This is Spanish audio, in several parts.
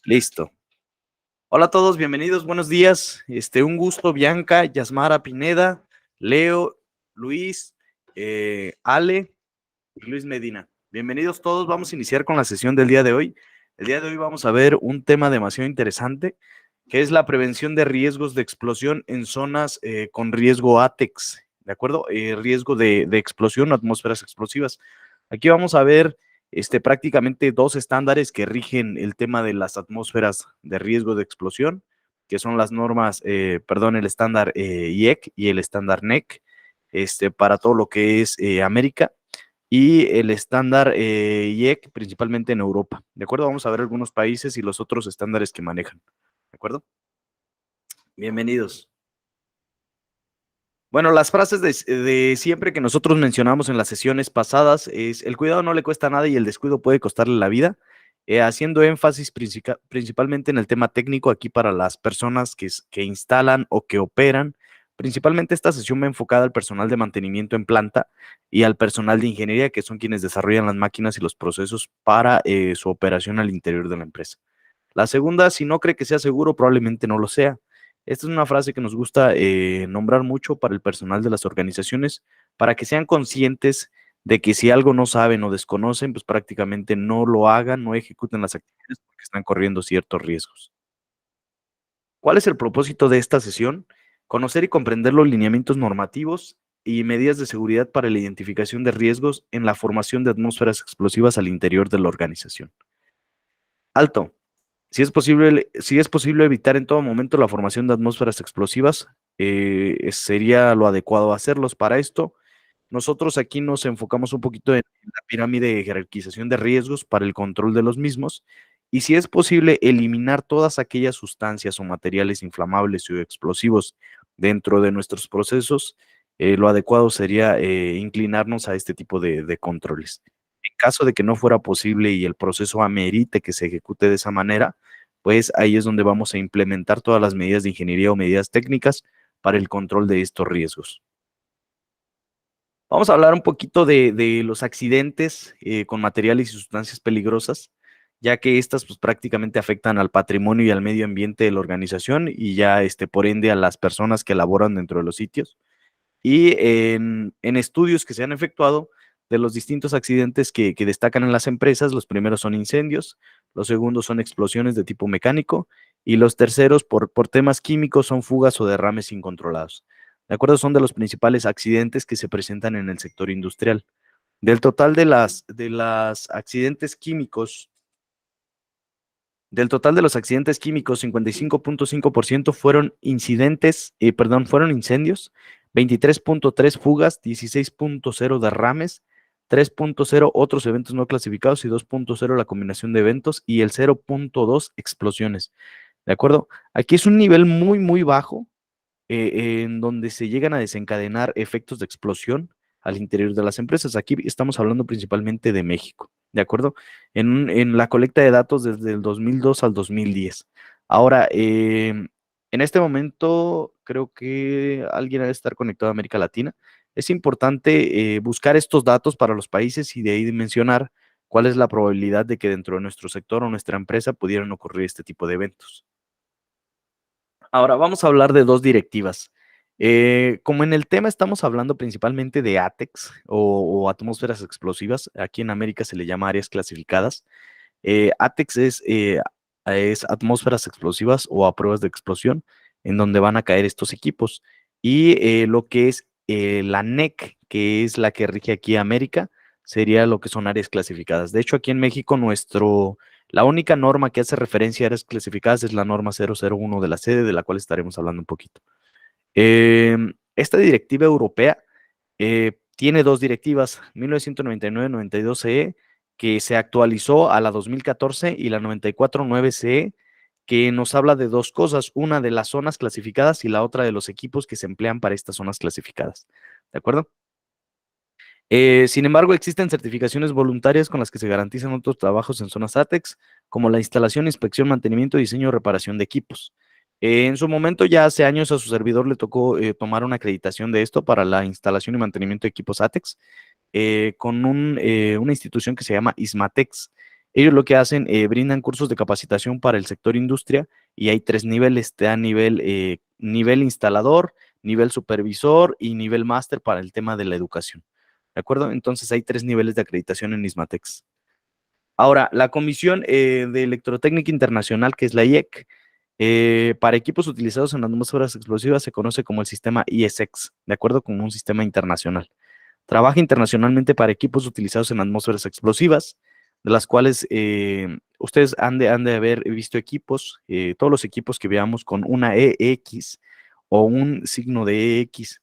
Listo. Hola a todos, bienvenidos, buenos días. Un gusto, Bianca, Yasmara Pineda, Leo, Luis, Ale y Luis Medina. Bienvenidos todos, vamos a iniciar con la sesión del día de hoy. El día de hoy vamos a ver un tema demasiado interesante, que es la prevención de riesgos de explosión en zonas con riesgo ATEX, ¿de acuerdo? Riesgo de explosión, atmósferas explosivas. Aquí vamos a ver prácticamente dos estándares que rigen el tema de las atmósferas de riesgo de explosión, que son las normas, el estándar IEC y el estándar NEC, para todo lo que es América, y el estándar IEC principalmente en Europa, ¿de acuerdo? Vamos a ver algunos países y los otros estándares que manejan, ¿de acuerdo? Bienvenidos. Bueno, las frases de siempre que nosotros mencionamos en las sesiones pasadas es: el cuidado no le cuesta nada y el descuido puede costarle la vida, haciendo énfasis principalmente en el tema técnico aquí para las personas que instalan o que operan. Principalmente esta sesión va enfocada al personal de mantenimiento en planta y al personal de ingeniería, que son quienes desarrollan las máquinas y los procesos para su operación al interior de la empresa. La segunda: si no cree que sea seguro, probablemente no lo sea. Esta es una frase que nos gusta nombrar mucho para el personal de las organizaciones, para que sean conscientes de que si algo no saben o desconocen, pues prácticamente no lo hagan, no ejecuten las actividades porque están corriendo ciertos riesgos. ¿Cuál es el propósito de esta sesión? Conocer y comprender los lineamientos normativos y medidas de seguridad para la identificación de riesgos en la formación de atmósferas explosivas al interior de la organización. Alto. Si es posible evitar en todo momento la formación de atmósferas explosivas, sería lo adecuado hacerlos. Para esto, nosotros aquí nos enfocamos un poquito en la pirámide de jerarquización de riesgos para el control de los mismos, y si es posible eliminar todas aquellas sustancias o materiales inflamables o explosivos dentro de nuestros procesos, lo adecuado sería inclinarnos a este tipo de controles. En caso de que no fuera posible y el proceso amerite que se ejecute de esa manera, pues ahí es donde vamos a implementar todas las medidas de ingeniería o medidas técnicas para el control de estos riesgos. Vamos a hablar un poquito de los accidentes con materiales y sustancias peligrosas, ya que estas pues prácticamente afectan al patrimonio y al medio ambiente de la organización y ya por ende a las personas que laboran dentro de los sitios. Y en estudios que se han efectuado de los distintos accidentes que destacan en las empresas, los primeros son incendios, los segundos son explosiones de tipo mecánico y los terceros por temas químicos son fugas o derrames incontrolados. De acuerdo, son de los principales accidentes que se presentan en el sector industrial. Del total de las accidentes químicos, del total de los accidentes químicos, 55.5% fueron incendios, 23.3 fugas, 16.0 derrames, 3.0 otros eventos no clasificados y 2.0 la combinación de eventos y el 0.2 explosiones. ¿De acuerdo? Aquí es un nivel muy, muy bajo en donde se llegan a desencadenar efectos de explosión al interior de las empresas. Aquí estamos hablando principalmente de México, ¿de acuerdo? En la colecta de datos desde el 2002 al 2010. Ahora, en este momento creo que alguien debe estar conectado a América Latina. Es importante buscar estos datos para los países y de ahí dimensionar cuál es la probabilidad de que dentro de nuestro sector o nuestra empresa pudieran ocurrir este tipo de eventos. Ahora vamos a hablar de dos directivas. Como en el tema estamos hablando principalmente de ATEX o atmósferas explosivas, aquí en América se le llama áreas clasificadas. ATEX es atmósferas explosivas o a pruebas de explosión en donde van a caer estos equipos. Y lo que es la NEC, que es la que rige aquí América, sería lo que son áreas clasificadas. De hecho, aquí en México la única norma que hace referencia a áreas clasificadas es la norma 001 de la sede, de la cual estaremos hablando un poquito. Esta directiva europea tiene dos directivas, 1999-92-CE, que se actualizó a la 2014, y la 94-9-CE, que nos habla de dos cosas: una de las zonas clasificadas y la otra de los equipos que se emplean para estas zonas clasificadas. ¿De acuerdo? Sin embargo, existen certificaciones voluntarias con las que se garantizan otros trabajos en zonas ATEX, como la instalación, inspección, mantenimiento, diseño y reparación de equipos. En su momento, ya hace años, a su servidor le tocó tomar una acreditación de esto para la instalación y mantenimiento de equipos ATEX, con una institución que se llama ISMATEX. Ellos lo que hacen, brindan cursos de capacitación para el sector industria y hay 3 niveles, te dan nivel instalador, nivel supervisor y nivel máster para el tema de la educación. ¿De acuerdo? Entonces hay 3 niveles de acreditación en ISMATEX. Ahora, la Comisión de Electrotécnica Internacional, que es la IEC, para equipos utilizados en atmósferas explosivas se conoce como el sistema ISX, de acuerdo con un sistema internacional. Trabaja internacionalmente para equipos utilizados en atmósferas explosivas, de las cuales ustedes han de haber visto equipos, todos los equipos que veamos con una EX o un signo de EX,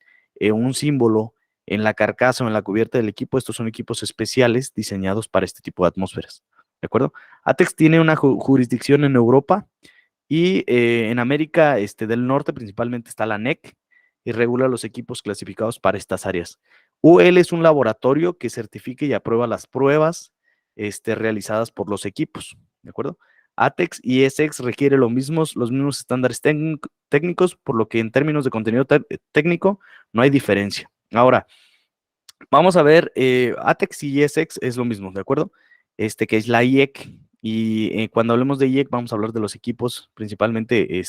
un símbolo en la carcasa o en la cubierta del equipo. Estos son equipos especiales diseñados para este tipo de atmósferas, ¿de acuerdo? ATEX tiene una jurisdicción en Europa y en América del Norte principalmente está la NEC y regula los equipos clasificados para estas áreas. UL es un laboratorio que certifica y aprueba las pruebas realizadas por los equipos, ¿de acuerdo? ATEX y ESEX requiere los mismos estándares técnicos, por lo que en términos de contenido técnico no hay diferencia. Ahora, vamos a ver, ATEX y ESEX es lo mismo, ¿de acuerdo? Que es la IEC, y cuando hablemos de IEC vamos a hablar de los equipos, principalmente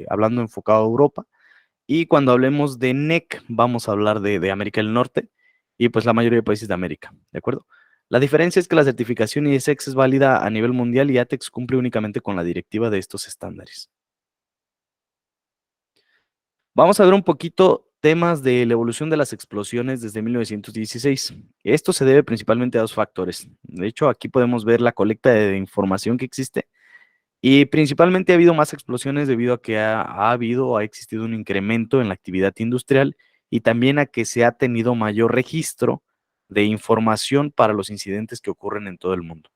hablando enfocado a Europa, y cuando hablemos de NEC vamos a hablar de América del Norte, y pues la mayoría de países de América, ¿de acuerdo? La diferencia es que la certificación ISEX es válida a nivel mundial y ATEX cumple únicamente con la directiva de estos estándares. Vamos a ver un poquito temas de la evolución de las explosiones desde 1916. Esto se debe principalmente a dos factores. De hecho, aquí podemos ver la colecta de información que existe y principalmente ha habido más explosiones debido a que ha existido un incremento en la actividad industrial y también a que se ha tenido mayor registro de información para los incidentes que ocurren en todo el mundo.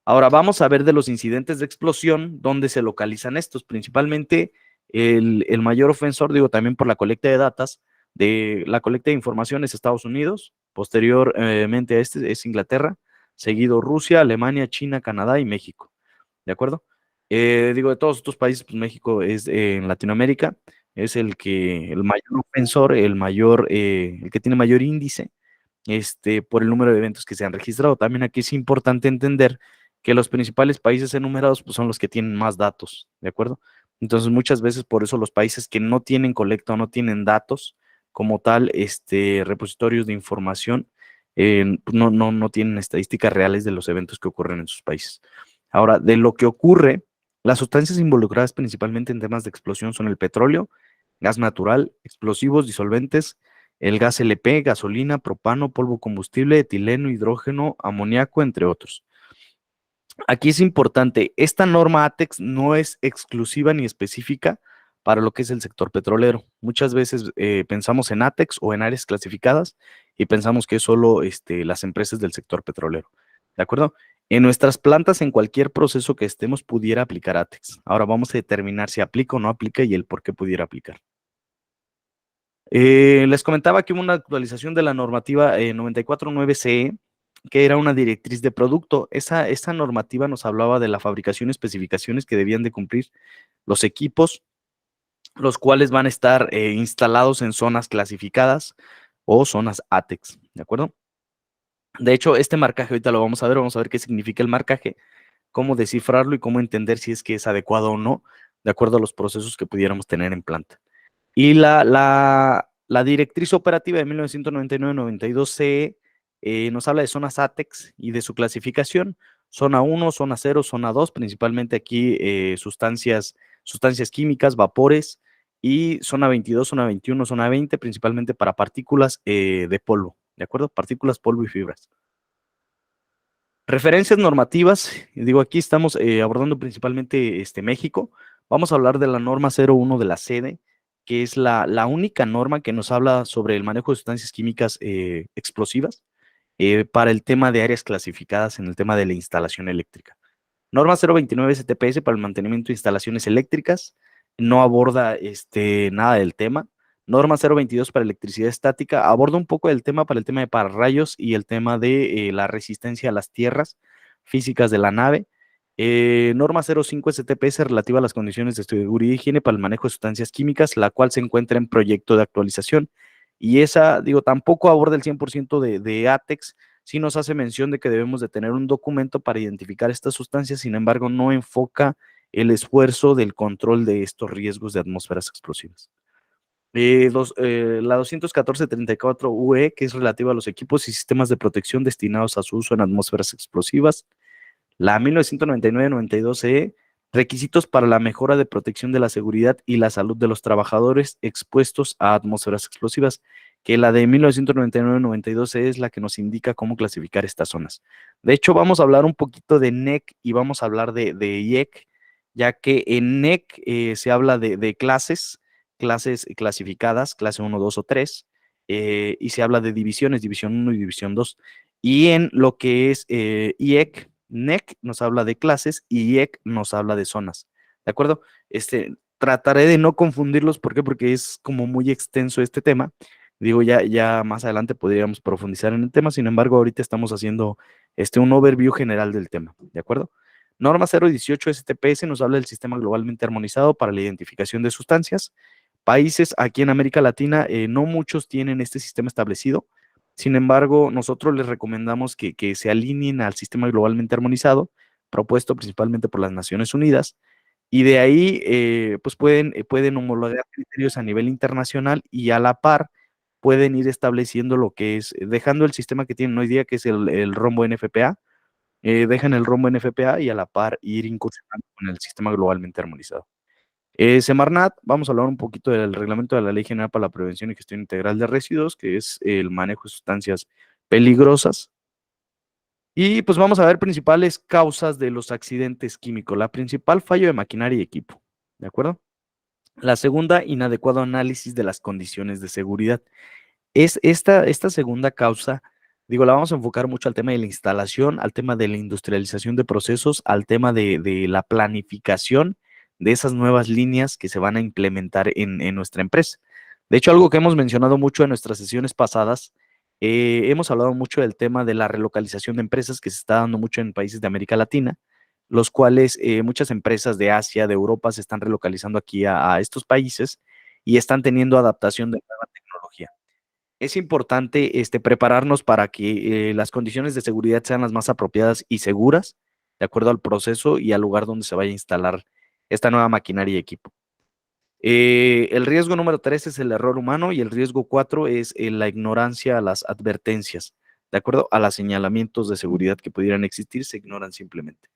Ahora vamos a ver de los incidentes de explosión, dónde se localizan estos. Principalmente el mayor ofensor, digo, también por la colecta de datos, de la colecta de información es Estados Unidos, posteriormente a este es Inglaterra, seguido Rusia, Alemania, China, Canadá y México. ¿De acuerdo? Digo, de todos estos países, pues México es en Latinoamérica, es el mayor ofensor, el que tiene mayor índice, por el número de eventos que se han registrado. También aquí es importante entender que los principales países enumerados pues, son los que tienen más datos, ¿de acuerdo? Entonces, muchas veces por eso los países que no tienen colecta o no tienen datos como tal, repositorios de información, pues, no tienen estadísticas reales de los eventos que ocurren en sus países. Ahora, de lo que ocurre, las sustancias involucradas principalmente en temas de explosión son el petróleo, gas natural, explosivos, disolventes, el gas LP, gasolina, propano, polvo combustible, etileno, hidrógeno, amoníaco, entre otros. Aquí es importante, esta norma ATEX no es exclusiva ni específica para lo que es el sector petrolero. Muchas veces pensamos en ATEX o en áreas clasificadas y pensamos que es solo las empresas del sector petrolero. ¿De acuerdo? En nuestras plantas, en cualquier proceso que estemos, pudiera aplicar ATEX. Ahora vamos a determinar si aplica o no aplica y el por qué pudiera aplicar. Les comentaba que hubo una actualización de la normativa 949CE, que era una directriz de producto. Esa normativa nos hablaba de la fabricación y especificaciones que debían de cumplir los equipos, los cuales van a estar instalados en zonas clasificadas o zonas ATEX, ¿de acuerdo? De hecho, este marcaje ahorita lo vamos a ver qué significa el marcaje, cómo descifrarlo y cómo entender si es que es adecuado o no, de acuerdo a los procesos que pudiéramos tener en planta. Y la directriz operativa de 1999-92CE nos habla de zonas ATEX y de su clasificación, zona 1, zona 0, zona 2, principalmente aquí sustancias químicas, vapores, y zona 22, zona 21, zona 20, principalmente para partículas de polvo, ¿de acuerdo? Partículas, polvo y fibras. Referencias normativas, digo, aquí estamos abordando principalmente México. Vamos a hablar de la norma 01 de la sede, que es la única norma que nos habla sobre el manejo de sustancias químicas explosivas para el tema de áreas clasificadas en el tema de la instalación eléctrica. Norma 029 STPS para el mantenimiento de instalaciones eléctricas, no aborda nada del tema. Norma 022 para electricidad estática, aborda un poco del tema para el tema de pararrayos y el tema de la resistencia a las tierras físicas de la nave. Norma 05 STPS relativa a las condiciones de seguridad y higiene para el manejo de sustancias químicas, la cual se encuentra en proyecto de actualización. Y esa, digo, tampoco aborda el 100% de ATEX, sí nos hace mención de que debemos de tener un documento para identificar estas sustancias, sin embargo, no enfoca el esfuerzo del control de estos riesgos de atmósferas explosivas. La 214-34 UE, que es relativa a los equipos y sistemas de protección destinados a su uso en atmósferas explosivas. La 1999-92-CE, requisitos para la mejora de protección de la seguridad y la salud de los trabajadores expuestos a atmósferas explosivas, que la de 1999-92-CE es la que nos indica cómo clasificar estas zonas. De hecho, vamos a hablar un poquito de NEC y vamos a hablar de IEC, ya que en NEC se habla de clases clasificadas, clase 1, 2 o 3, y se habla de divisiones, división 1 y división 2. Y en lo que es IEC, NEC nos habla de clases y IEC nos habla de zonas, ¿de acuerdo? Trataré de no confundirlos, ¿por qué? Porque es como muy extenso este tema. Digo, ya más adelante podríamos profundizar en el tema, sin embargo, ahorita estamos haciendo un overview general del tema, ¿de acuerdo? Norma 018 STPS nos habla del sistema globalmente armonizado para la identificación de sustancias. Países aquí en América Latina, no muchos tienen este sistema establecido. Sin embargo, nosotros les recomendamos que se alineen al sistema globalmente armonizado, propuesto principalmente por las Naciones Unidas, y de ahí pues pueden homologar criterios a nivel internacional y a la par pueden ir estableciendo lo que es, dejando el sistema que tienen hoy día, que es el rombo NFPA, dejan el rombo NFPA y a la par ir incursionando con el sistema globalmente armonizado. Semarnat, vamos a hablar un poquito del reglamento de la Ley General para la Prevención y Gestión Integral de Residuos, que es el manejo de sustancias peligrosas. Y pues vamos a ver principales causas de los accidentes químicos. La principal, fallo de maquinaria y equipo, ¿de acuerdo? La segunda, inadecuado análisis de las condiciones de seguridad. Es esta segunda causa, digo, la vamos a enfocar mucho al tema de la instalación, al tema de la industrialización de procesos, al tema de la planificación de esas nuevas líneas que se van a implementar en nuestra empresa. De hecho, algo que hemos mencionado mucho en nuestras sesiones pasadas, hemos hablado mucho del tema de la relocalización de empresas que se está dando mucho en países de América Latina, los cuales muchas empresas de Asia, de Europa, se están relocalizando aquí a estos países y están teniendo adaptación de nueva tecnología. Es importante prepararnos para que las condiciones de seguridad sean las más apropiadas y seguras, de acuerdo al proceso y al lugar donde se vaya a instalar esta nueva maquinaria y equipo. El riesgo número 3 es el error humano y el riesgo 4 es la ignorancia a las advertencias. De acuerdo a los señalamientos de seguridad que pudieran existir, se ignoran simplemente.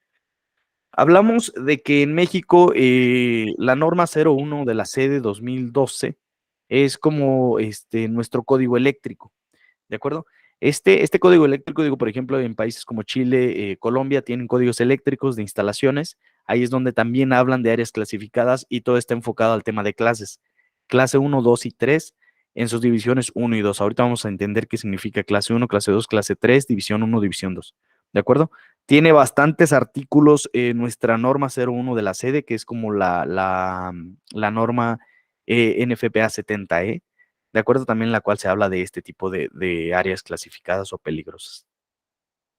Hablamos de que en México la norma 01 de la sede 2012 es como nuestro código eléctrico, ¿de acuerdo? Este código eléctrico, digo, por ejemplo, en países como Chile, Colombia, tienen códigos eléctricos de instalaciones. Ahí es donde también hablan de áreas clasificadas y todo está enfocado al tema de clases. Clase 1, 2 y 3 en sus divisiones 1 y 2. Ahorita vamos a entender qué significa clase 1, clase 2, clase 3, división 1, división 2. ¿De acuerdo? Tiene bastantes artículos nuestra norma 01 de la sede, que es como la norma NFPA 70E, de acuerdo también en la cual se habla de este tipo de áreas clasificadas o peligrosas.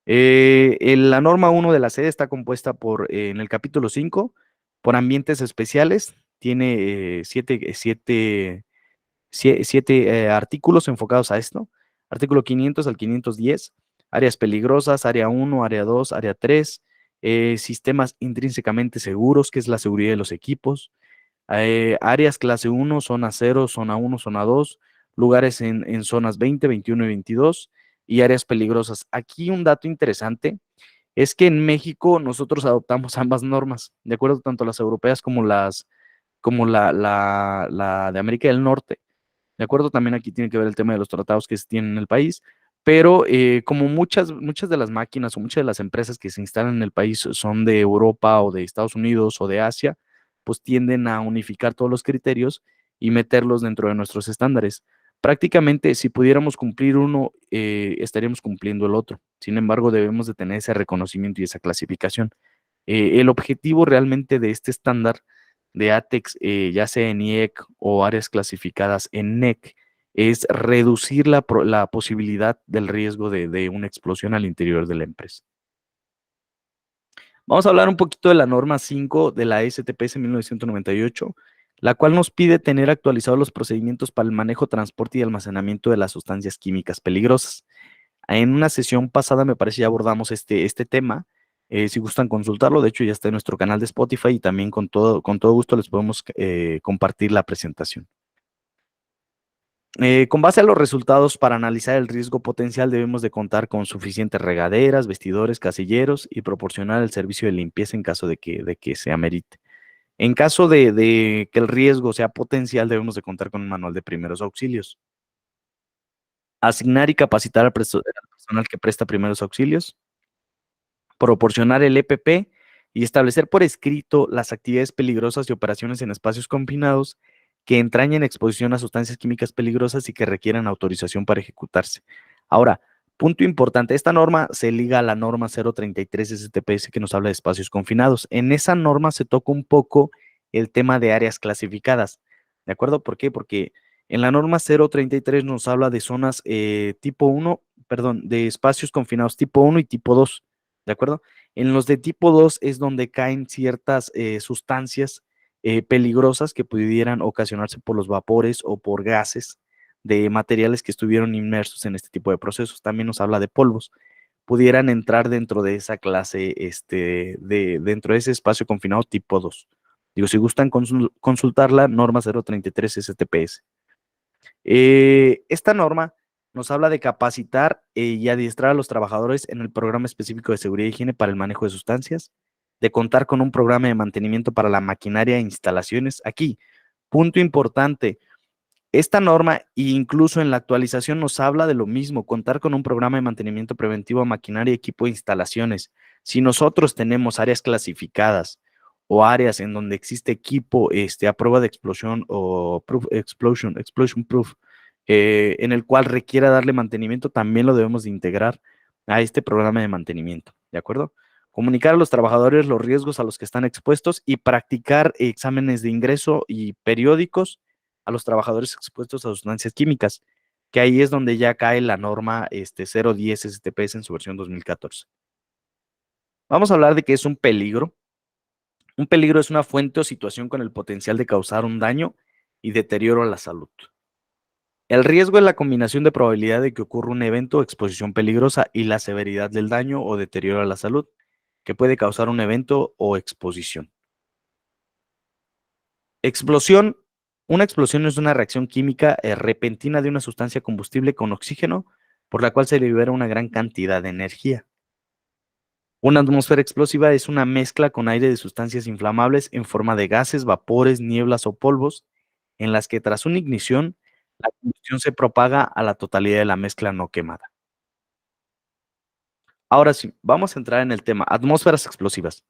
La norma 1 de la sede está compuesta en el capítulo 5, por ambientes especiales, tiene siete artículos enfocados a esto, artículo 500 al 510, áreas peligrosas, área 1, área 2, área 3, sistemas intrínsecamente seguros, que es la seguridad de los equipos, áreas clase 1, zona 0, zona 1, zona 2, lugares en zonas 20, 21 y 22 y áreas peligrosas. Aquí un dato interesante es que en México nosotros adoptamos ambas normas, de acuerdo tanto las europeas como la de América del Norte. De acuerdo, también aquí tiene que ver el tema de los tratados que se tienen en el país, pero como muchas de las máquinas o muchas de las empresas que se instalan en el país son de Europa o de Estados Unidos o de Asia, pues tienden a unificar todos los criterios y meterlos dentro de nuestros estándares. Prácticamente, si pudiéramos cumplir uno, estaríamos cumpliendo el otro. Sin embargo, debemos de tener ese reconocimiento y esa clasificación. El objetivo realmente de este estándar de ATEX, ya sea en IEC o áreas clasificadas en NEC, es reducir la posibilidad del riesgo de una explosión al interior de la empresa. Vamos a hablar un poquito de la norma 5 de la STPS 1998, la cual nos pide tener actualizados los procedimientos para el manejo, transporte y almacenamiento de las sustancias químicas peligrosas. En una sesión pasada me parece ya abordamos este tema. Si gustan consultarlo, de hecho ya está en nuestro canal de Spotify y también con todo gusto les podemos compartir la presentación. Con base a los resultados para analizar el riesgo potencial debemos de contar con suficientes regaderas, vestidores, casilleros y proporcionar el servicio de limpieza en caso de que se amerite. En caso de que el riesgo sea potencial, debemos de contar con un manual de primeros auxilios. Asignar y capacitar al personal que presta primeros auxilios. Proporcionar el EPP y establecer por escrito las actividades peligrosas y operaciones en espacios confinados que entrañen exposición a sustancias químicas peligrosas y que requieran autorización para ejecutarse. Ahora, punto importante, esta norma se liga a la norma 033 STPS que nos habla de espacios confinados. En esa norma se toca un poco el tema de áreas clasificadas, ¿de acuerdo? ¿Por qué? Porque en la norma 033 nos habla de zonas tipo 1, perdón, de espacios confinados tipo 1 y tipo 2. ¿De acuerdo? En los de tipo 2 es donde caen ciertas sustancias peligrosas que pudieran ocasionarse por los vapores o por gases de materiales que estuvieron inmersos en este tipo de procesos. También nos habla de polvos. Pudieran entrar dentro de esa clase, dentro de ese espacio confinado tipo 2. Digo, si gustan consultarla, norma 033 STPS. Esta norma nos habla de capacitar y adiestrar a los trabajadores en el programa específico de seguridad y higiene para el manejo de sustancias, de contar con un programa de mantenimiento para la maquinaria e instalaciones. Aquí, punto importante, esta norma, incluso en la actualización, nos habla de lo mismo, contar con un programa de mantenimiento preventivo a maquinaria, equipo e instalaciones. Si nosotros tenemos áreas clasificadas o áreas en donde existe equipo a prueba de explosión o explosion proof, en el cual requiera darle mantenimiento, también lo debemos de integrar a este programa de mantenimiento, ¿de acuerdo? Comunicar a los trabajadores los riesgos a los que están expuestos y practicar exámenes de ingreso y periódicos a los trabajadores expuestos a sustancias químicas, que ahí es donde ya cae la norma 010 STPS en su versión 2014. Vamos a hablar de qué es un peligro. Un peligro es una fuente o situación con el potencial de causar un daño y deterioro a la salud. El riesgo es la combinación de probabilidad de que ocurra un evento o exposición peligrosa y la severidad del daño o deterioro a la salud que puede causar un evento o exposición. Explosión. Una explosión es una reacción química repentina de una sustancia combustible con oxígeno, por la cual se libera una gran cantidad de energía. Una atmósfera explosiva es una mezcla con aire de sustancias inflamables en forma de gases, vapores, nieblas o polvos, en las que tras una ignición, la combustión se propaga a la totalidad de la mezcla no quemada. Ahora sí, vamos a entrar en el tema, atmósferas explosivas.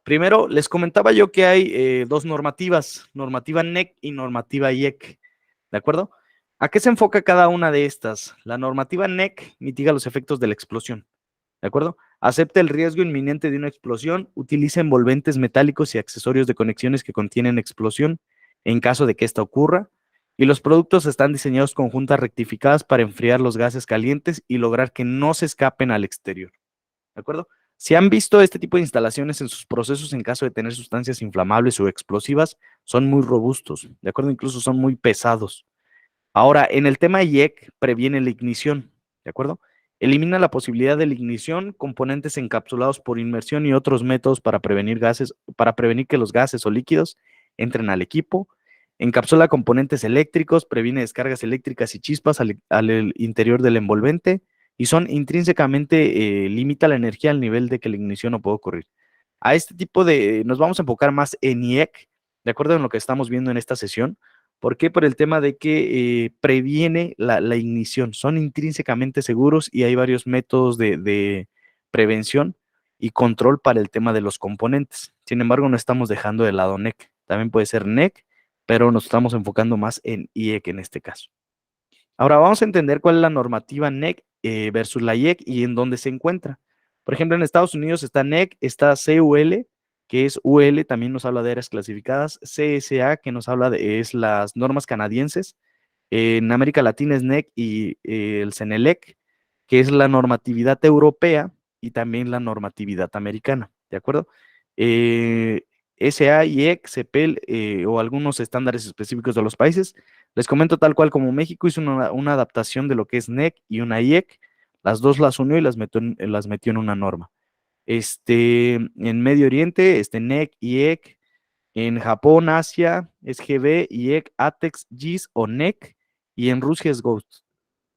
Primero, les comentaba yo que hay dos normativas, normativa NEC y normativa IEC, ¿de acuerdo? ¿A qué se enfoca cada una de estas? La normativa NEC mitiga los efectos de la explosión, ¿de acuerdo? Acepta el riesgo inminente de una explosión, utiliza envolventes metálicos y accesorios de conexiones que contienen explosión en caso de que esta ocurra, y los productos están diseñados con juntas rectificadas para enfriar los gases calientes y lograr que no se escapen al exterior, ¿de acuerdo? Si han visto este tipo de instalaciones en sus procesos en caso de tener sustancias inflamables o explosivas, son muy robustos, ¿de acuerdo? Incluso son muy pesados. Ahora, en el tema IEC, previene la ignición, ¿de acuerdo? Elimina la posibilidad de la ignición, componentes encapsulados por inmersión y otros métodos para prevenir que los gases o líquidos entren al equipo. Encapsula componentes eléctricos, previene descargas eléctricas y chispas al interior del envolvente y son intrínsecamente, limita la energía al nivel de que la ignición no puede ocurrir. A este tipo nos vamos a enfocar más en IEC, de acuerdo en lo que estamos viendo en esta sesión. ¿Por qué? Por el tema de que previene la ignición. Son intrínsecamente seguros y hay varios métodos de prevención y control para el tema de los componentes. Sin embargo, no estamos dejando de lado NEC. También puede ser NEC, pero nos estamos enfocando más en IEC en este caso. Ahora vamos a entender cuál es la normativa NEC versus la IEC y en dónde se encuentra. Por ejemplo, en Estados Unidos está NEC, está CUL, que es UL, también nos habla de áreas clasificadas, CSA, que nos habla es las normas canadienses. En América Latina es NEC y el CENELEC, que es la normatividad europea y también la normatividad americana, ¿de acuerdo? SA, IEC, CEPEL o algunos estándares específicos de los países. Les comento tal cual como México hizo una adaptación de lo que es NEC y una IEC. Las dos las unió y las metió en una norma. En Medio Oriente, NEC, IEC. En Japón, Asia, es GB, IEC, ATEX, GIS o NEC. Y en Rusia es GHOST.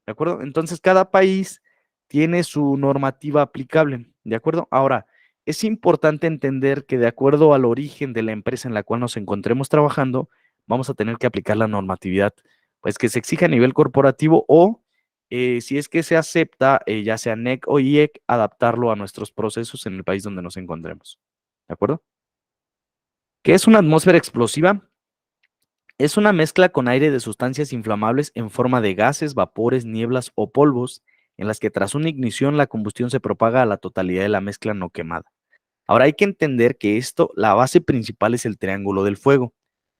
¿De acuerdo? Entonces, cada país tiene su normativa aplicable. ¿De acuerdo? Ahora, es importante entender que de acuerdo al origen de la empresa en la cual nos encontremos trabajando, vamos a tener que aplicar la normatividad, pues que se exija a nivel corporativo o, si es que se acepta, ya sea NEC o IEC, adaptarlo a nuestros procesos en el país donde nos encontremos. ¿De acuerdo? ¿Qué es una atmósfera explosiva? Es una mezcla con aire de sustancias inflamables en forma de gases, vapores, nieblas o polvos, en las que tras una ignición la combustión se propaga a la totalidad de la mezcla no quemada. Ahora hay que entender que la base principal es el triángulo del fuego,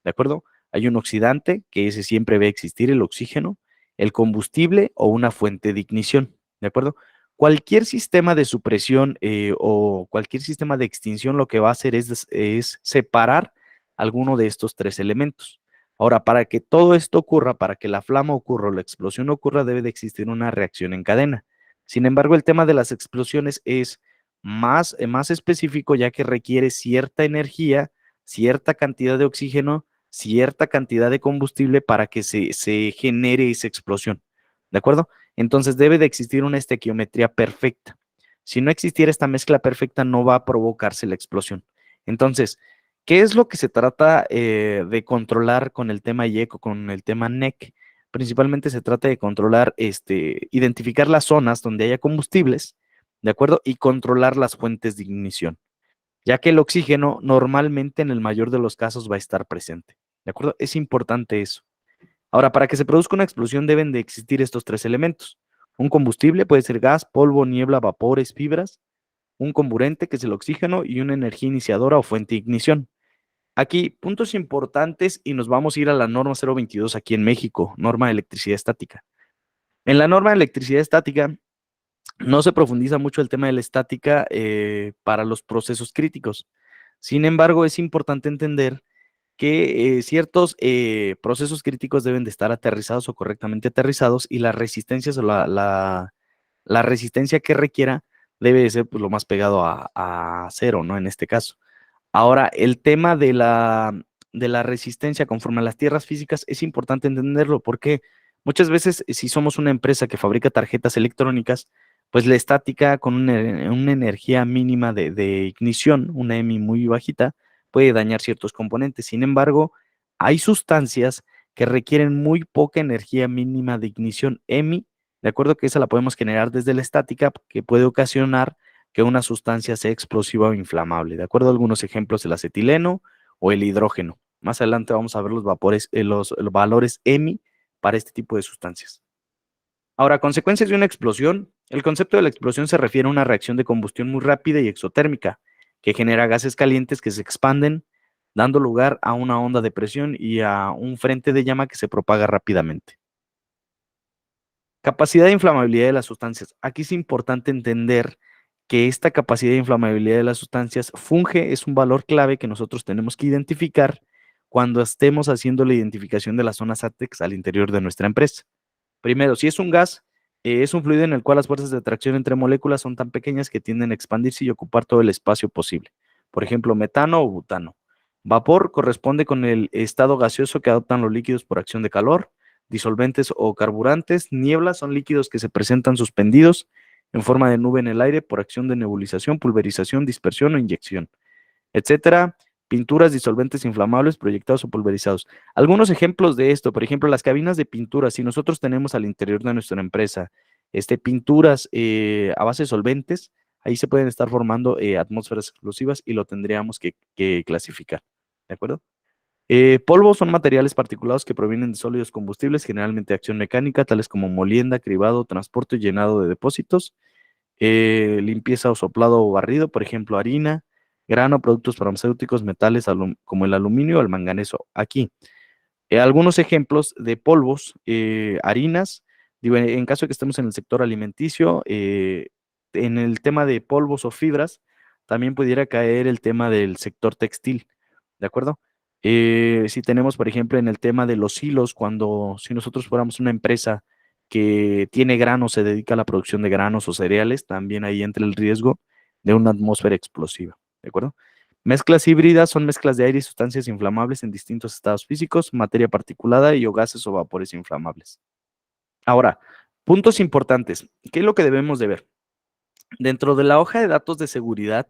¿de acuerdo? Hay un oxidante, que ese siempre ve existir, el oxígeno, el combustible o una fuente de ignición, ¿de acuerdo? Cualquier sistema de supresión o cualquier sistema de extinción lo que va a hacer es separar alguno de estos tres elementos. Ahora, para que todo esto ocurra, para que la flama ocurra o la explosión ocurra, debe de existir una reacción en cadena. Sin embargo, el tema de las explosiones es más específico, ya que requiere cierta energía, cierta cantidad de oxígeno, cierta cantidad de combustible para que se genere esa explosión. ¿De acuerdo? Entonces debe de existir una estequiometría perfecta. Si no existiera esta mezcla perfecta, no va a provocarse la explosión. Entonces, ¿qué es lo que se trata de controlar con el tema IECO, con el tema NEC? Principalmente se trata de controlar, identificar las zonas donde haya combustibles, ¿de acuerdo? Y controlar las fuentes de ignición, ya que el oxígeno normalmente en el mayor de los casos va a estar presente, ¿de acuerdo? Es importante eso. Ahora, para que se produzca una explosión deben de existir estos tres elementos. Un combustible puede ser gas, polvo, niebla, vapores, fibras. Un comburente, que es el oxígeno, y una energía iniciadora o fuente de ignición. Aquí, puntos importantes, y nos vamos a ir a la norma 022 aquí en México, norma de electricidad estática. En la norma de electricidad estática no se profundiza mucho el tema de la estática para los procesos críticos. Sin embargo, es importante entender que ciertos procesos críticos deben de estar aterrizados o correctamente aterrizados, y las resistencias o la resistencia que requiera debe de ser pues, lo más pegado a cero, ¿no? En este caso. Ahora, el tema de la resistencia conforme a las tierras físicas es importante entenderlo porque muchas veces si somos una empresa que fabrica tarjetas electrónicas, pues la estática con una energía mínima de ignición, una EMI muy bajita, puede dañar ciertos componentes. Sin embargo, hay sustancias que requieren muy poca energía mínima de ignición EMI, de acuerdo que esa la podemos generar desde la estática, que puede ocasionar que una sustancia sea explosiva o inflamable. De acuerdo a algunos ejemplos, el acetileno o el hidrógeno. Más adelante vamos a ver los vapores, los valores EMI para este tipo de sustancias. Ahora, consecuencias de una explosión. El concepto de la explosión se refiere a una reacción de combustión muy rápida y exotérmica que genera gases calientes que se expanden, dando lugar a una onda de presión y a un frente de llama que se propaga rápidamente. Capacidad de inflamabilidad de las sustancias. Aquí es importante entender que esta capacidad de inflamabilidad de las sustancias es un valor clave que nosotros tenemos que identificar cuando estemos haciendo la identificación de las zonas ATEX al interior de nuestra empresa. Primero, si es un gas, es un fluido en el cual las fuerzas de atracción entre moléculas son tan pequeñas que tienden a expandirse y ocupar todo el espacio posible. Por ejemplo, metano o butano. Vapor corresponde con el estado gaseoso que adoptan los líquidos por acción de calor. Disolventes o carburantes. Nieblas son líquidos que se presentan suspendidos en forma de nube en el aire por acción de nebulización, pulverización, dispersión o inyección, etcétera. Pinturas, disolventes inflamables, proyectados o pulverizados. Algunos ejemplos de esto, por ejemplo, las cabinas de pintura. Si nosotros tenemos al interior de nuestra empresa pinturas a base de solventes, ahí se pueden estar formando atmósferas explosivas y lo tendríamos que clasificar. ¿De acuerdo? Polvos son materiales particulados que provienen de sólidos combustibles, generalmente de acción mecánica, tales como molienda, cribado, transporte y llenado de depósitos, limpieza o soplado o barrido, por ejemplo, harina, grano, productos farmacéuticos, metales como el aluminio o el manganeso. Aquí, algunos ejemplos de polvos, harinas, digo, en caso de que estemos en el sector alimenticio, en el tema de polvos o fibras, también pudiera caer el tema del sector textil, ¿de acuerdo? Si tenemos, por ejemplo, en el tema de los hilos, si nosotros fuéramos una empresa que tiene granos, se dedica a la producción de granos o cereales, también ahí entra el riesgo de una atmósfera explosiva, ¿de acuerdo? Mezclas híbridas son mezclas de aire y sustancias inflamables en distintos estados físicos, materia particulada y o gases o vapores inflamables. Ahora, puntos importantes. ¿Qué es lo que debemos de ver? Dentro de la hoja de datos de seguridad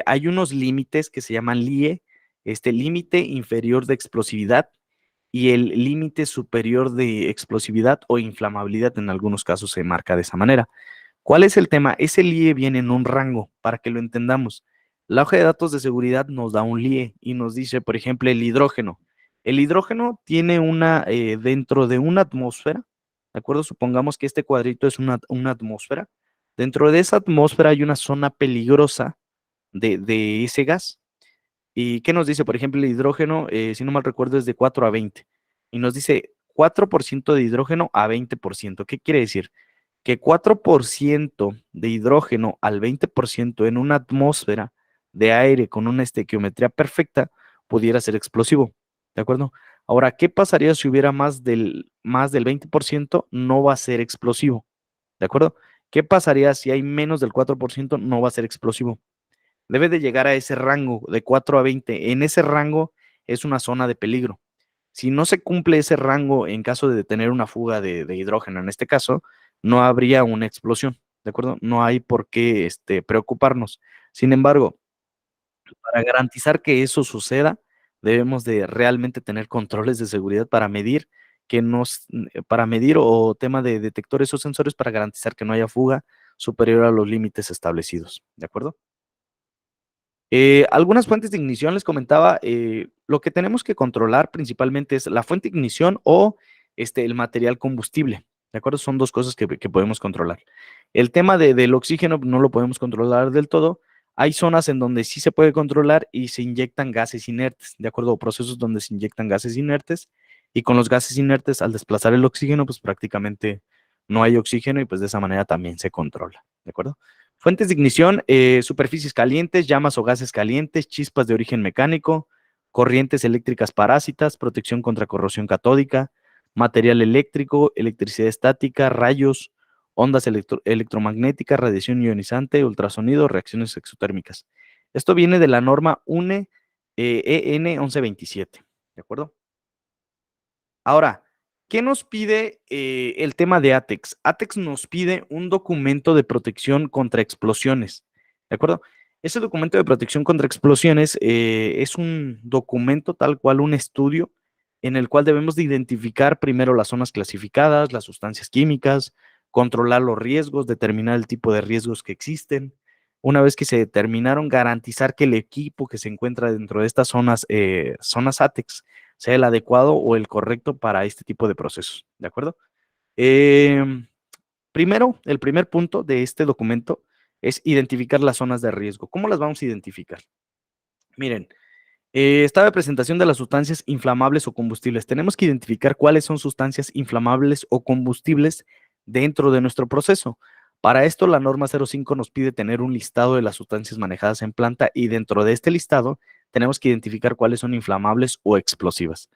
hay unos límites que se llaman LIE, límite inferior de explosividad y el límite superior de explosividad o inflamabilidad, en algunos casos se marca de esa manera. ¿Cuál es el tema? Ese LIE viene en un rango, para que lo entendamos. La hoja de datos de seguridad nos da un LIE y nos dice, por ejemplo, el hidrógeno. El hidrógeno tiene dentro de una atmósfera, ¿de acuerdo? Supongamos que este cuadrito es una atmósfera. Dentro de esa atmósfera hay una zona peligrosa de ese gas. ¿Y qué nos dice? Por ejemplo, el hidrógeno, si no mal recuerdo, es de 4 a 20. Y nos dice 4% de hidrógeno a 20%. ¿Qué quiere decir? Que 4% de hidrógeno al 20% en una atmósfera de aire con una estequiometría perfecta pudiera ser explosivo. ¿De acuerdo? Ahora, ¿qué pasaría si hubiera más del 20%? No va a ser explosivo. ¿De acuerdo? ¿Qué pasaría si hay menos del 4%? No va a ser explosivo. Debe de llegar a ese rango de 4 a 20. En ese rango es una zona de peligro. Si no se cumple ese rango en caso de tener una fuga de hidrógeno, en este caso, no habría una explosión, ¿de acuerdo? No hay por qué preocuparnos. Sin embargo, para garantizar que eso suceda, debemos de realmente tener controles de seguridad para medir o tema de detectores o sensores para garantizar que no haya fuga superior a los límites establecidos, ¿de acuerdo? Algunas fuentes de ignición, les comentaba, lo que tenemos que controlar principalmente es la fuente de ignición o el material combustible, ¿de acuerdo? Son dos cosas que podemos controlar. El tema del oxígeno no lo podemos controlar del todo. Hay zonas en donde sí se puede controlar y se inyectan gases inertes, ¿de acuerdo? O procesos donde se inyectan gases inertes y con los gases inertes, al desplazar el oxígeno, pues prácticamente no hay oxígeno y pues de esa manera también se controla, ¿de acuerdo? Fuentes de ignición, superficies calientes, llamas o gases calientes, chispas de origen mecánico, corrientes eléctricas parásitas, protección contra corrosión catódica, material eléctrico, electricidad estática, rayos, ondas electromagnéticas, radiación ionizante, ultrasonido, reacciones exotérmicas. Esto viene de la norma UNE EN 1127, ¿de acuerdo? Ahora, ¿qué nos pide el tema de ATEX? ATEX nos pide un documento de protección contra explosiones, ¿de acuerdo? Ese documento de protección contra explosiones es un documento tal cual, un estudio en el cual debemos de identificar primero las zonas clasificadas, las sustancias químicas, controlar los riesgos, determinar el tipo de riesgos que existen. Una vez que se determinaron, garantizar que el equipo que se encuentra dentro de estas zonas ATEX sea el adecuado o el correcto para este tipo de procesos, ¿de acuerdo? Em, Primero, el primer punto de este documento es identificar las zonas de riesgo. ¿Cómo las vamos a identificar? Miren, estado de presentación de las sustancias inflamables o combustibles. Tenemos que identificar cuáles son sustancias inflamables o combustibles dentro de nuestro proceso. Para esto, la norma 05 nos pide tener un listado de las sustancias manejadas en planta y dentro de este listado tenemos que identificar cuáles son inflamables o explosivas.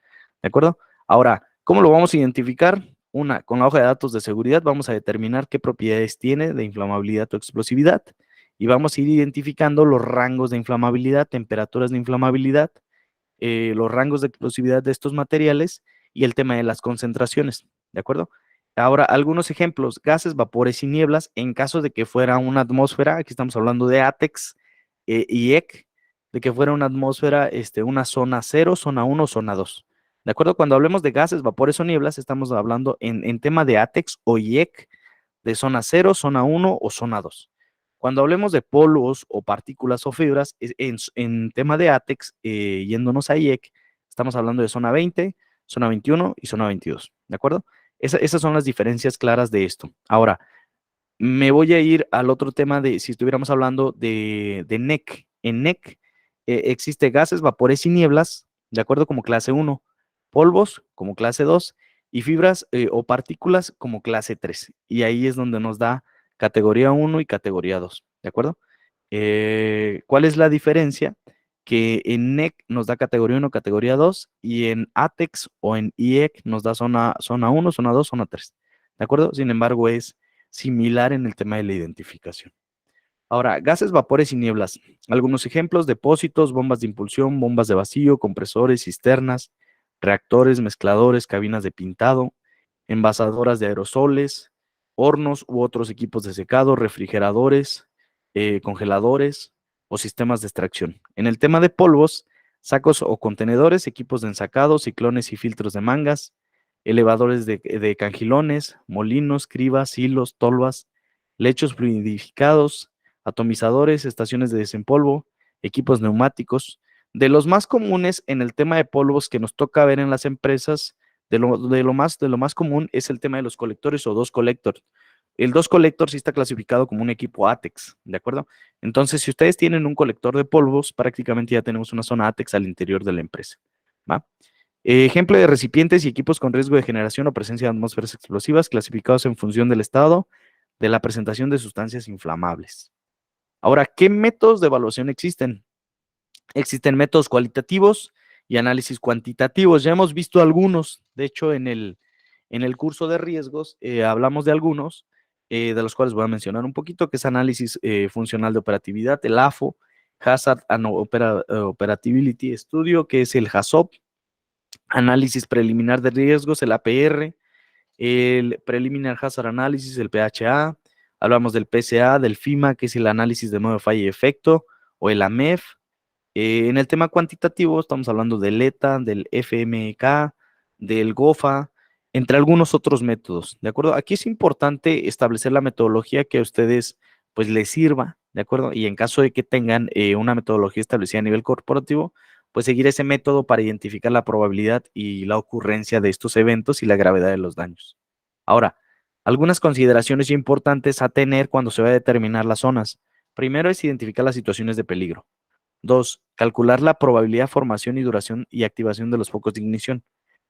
¿De acuerdo? Ahora, ¿cómo lo vamos a identificar? Una, con la hoja de datos de seguridad vamos a determinar qué propiedades tiene de inflamabilidad o explosividad y vamos a ir identificando los rangos de inflamabilidad, temperaturas de inflamabilidad, los rangos de explosividad de estos materiales y el tema de las concentraciones, ¿de acuerdo? Ahora, algunos ejemplos, gases, vapores y nieblas, en caso de que fuera una atmósfera, aquí estamos hablando de ATEX y EC, de que fuera una atmósfera, una zona 0, zona 1, zona 2. ¿De acuerdo? Cuando hablemos de gases, vapores o nieblas, estamos hablando en tema de ATEX o IEC, de zona 0, zona 1 o zona 2. Cuando hablemos de polvos o partículas o fibras, en tema de ATEX, yéndonos a IEC, estamos hablando de zona 20, zona 21 y zona 22, ¿de acuerdo? Esas son las diferencias claras de esto. Ahora, me voy a ir al otro tema de si estuviéramos hablando de NEC. En NEC existe gases, vapores y nieblas, de acuerdo, como clase 1, polvos como clase 2 y fibras o partículas como clase 3. Y ahí es donde nos da categoría 1 y categoría 2, ¿de acuerdo? ¿Cuál es la diferencia? Que en NEC nos da categoría 1, categoría 2 y en ATEX o en IEC nos da zona 1, zona 2, zona 3. ¿de acuerdo? Sin embargo, es similar en el tema de la identificación. Ahora, gases, vapores y nieblas. Algunos ejemplos: depósitos, bombas de impulsión, bombas de vacío, compresores, cisternas, reactores, mezcladores, cabinas de pintado, envasadoras de aerosoles, hornos u otros equipos de secado, refrigeradores, congeladores o sistemas de extracción. En el tema de polvos, sacos o contenedores, equipos de ensacado, ciclones y filtros de mangas, elevadores de cangilones, molinos, cribas, hilos, tolvas, lechos fluidificados, atomizadores, estaciones de desempolvo, equipos neumáticos. De los más comunes en el tema de polvos que nos toca ver en las empresas, de lo más común es el tema de los colectores o dos collectors. El dos collector sí está clasificado como un equipo ATEX, ¿de acuerdo? Entonces, si ustedes tienen un colector de polvos, prácticamente ya tenemos una zona ATEX al interior de la empresa, ¿va? Ejemplo de recipientes y equipos con riesgo de generación o presencia de atmósferas explosivas, clasificados en función del estado de la presentación de sustancias inflamables. Ahora, ¿qué métodos de evaluación existen? Existen métodos cualitativos y análisis cuantitativos. Ya hemos visto algunos, de hecho, en el curso de riesgos hablamos de algunos, de los cuales voy a mencionar un poquito, que es análisis funcional de operatividad, el AFO, Hazard and Operability Studio, que es el HAZOP, análisis preliminar de riesgos, el APR, el Preliminar Hazard Analysis, el PHA, hablamos del PCA, del FIMA, que es el análisis de modo de falla y efecto, o el AMEF. En el tema cuantitativo estamos hablando del ETA, del FMK, del GOFA, entre algunos otros métodos, ¿de acuerdo? Aquí es importante establecer la metodología que a ustedes pues les sirva, ¿de acuerdo? Y en caso de que tengan una metodología establecida a nivel corporativo, pues seguir ese método para identificar la probabilidad y la ocurrencia de estos eventos y la gravedad de los daños. Ahora, algunas consideraciones importantes a tener cuando se va a determinar las zonas. Primero es identificar las situaciones de peligro. 2. Calcular la probabilidad de formación y duración y activación de los focos de ignición.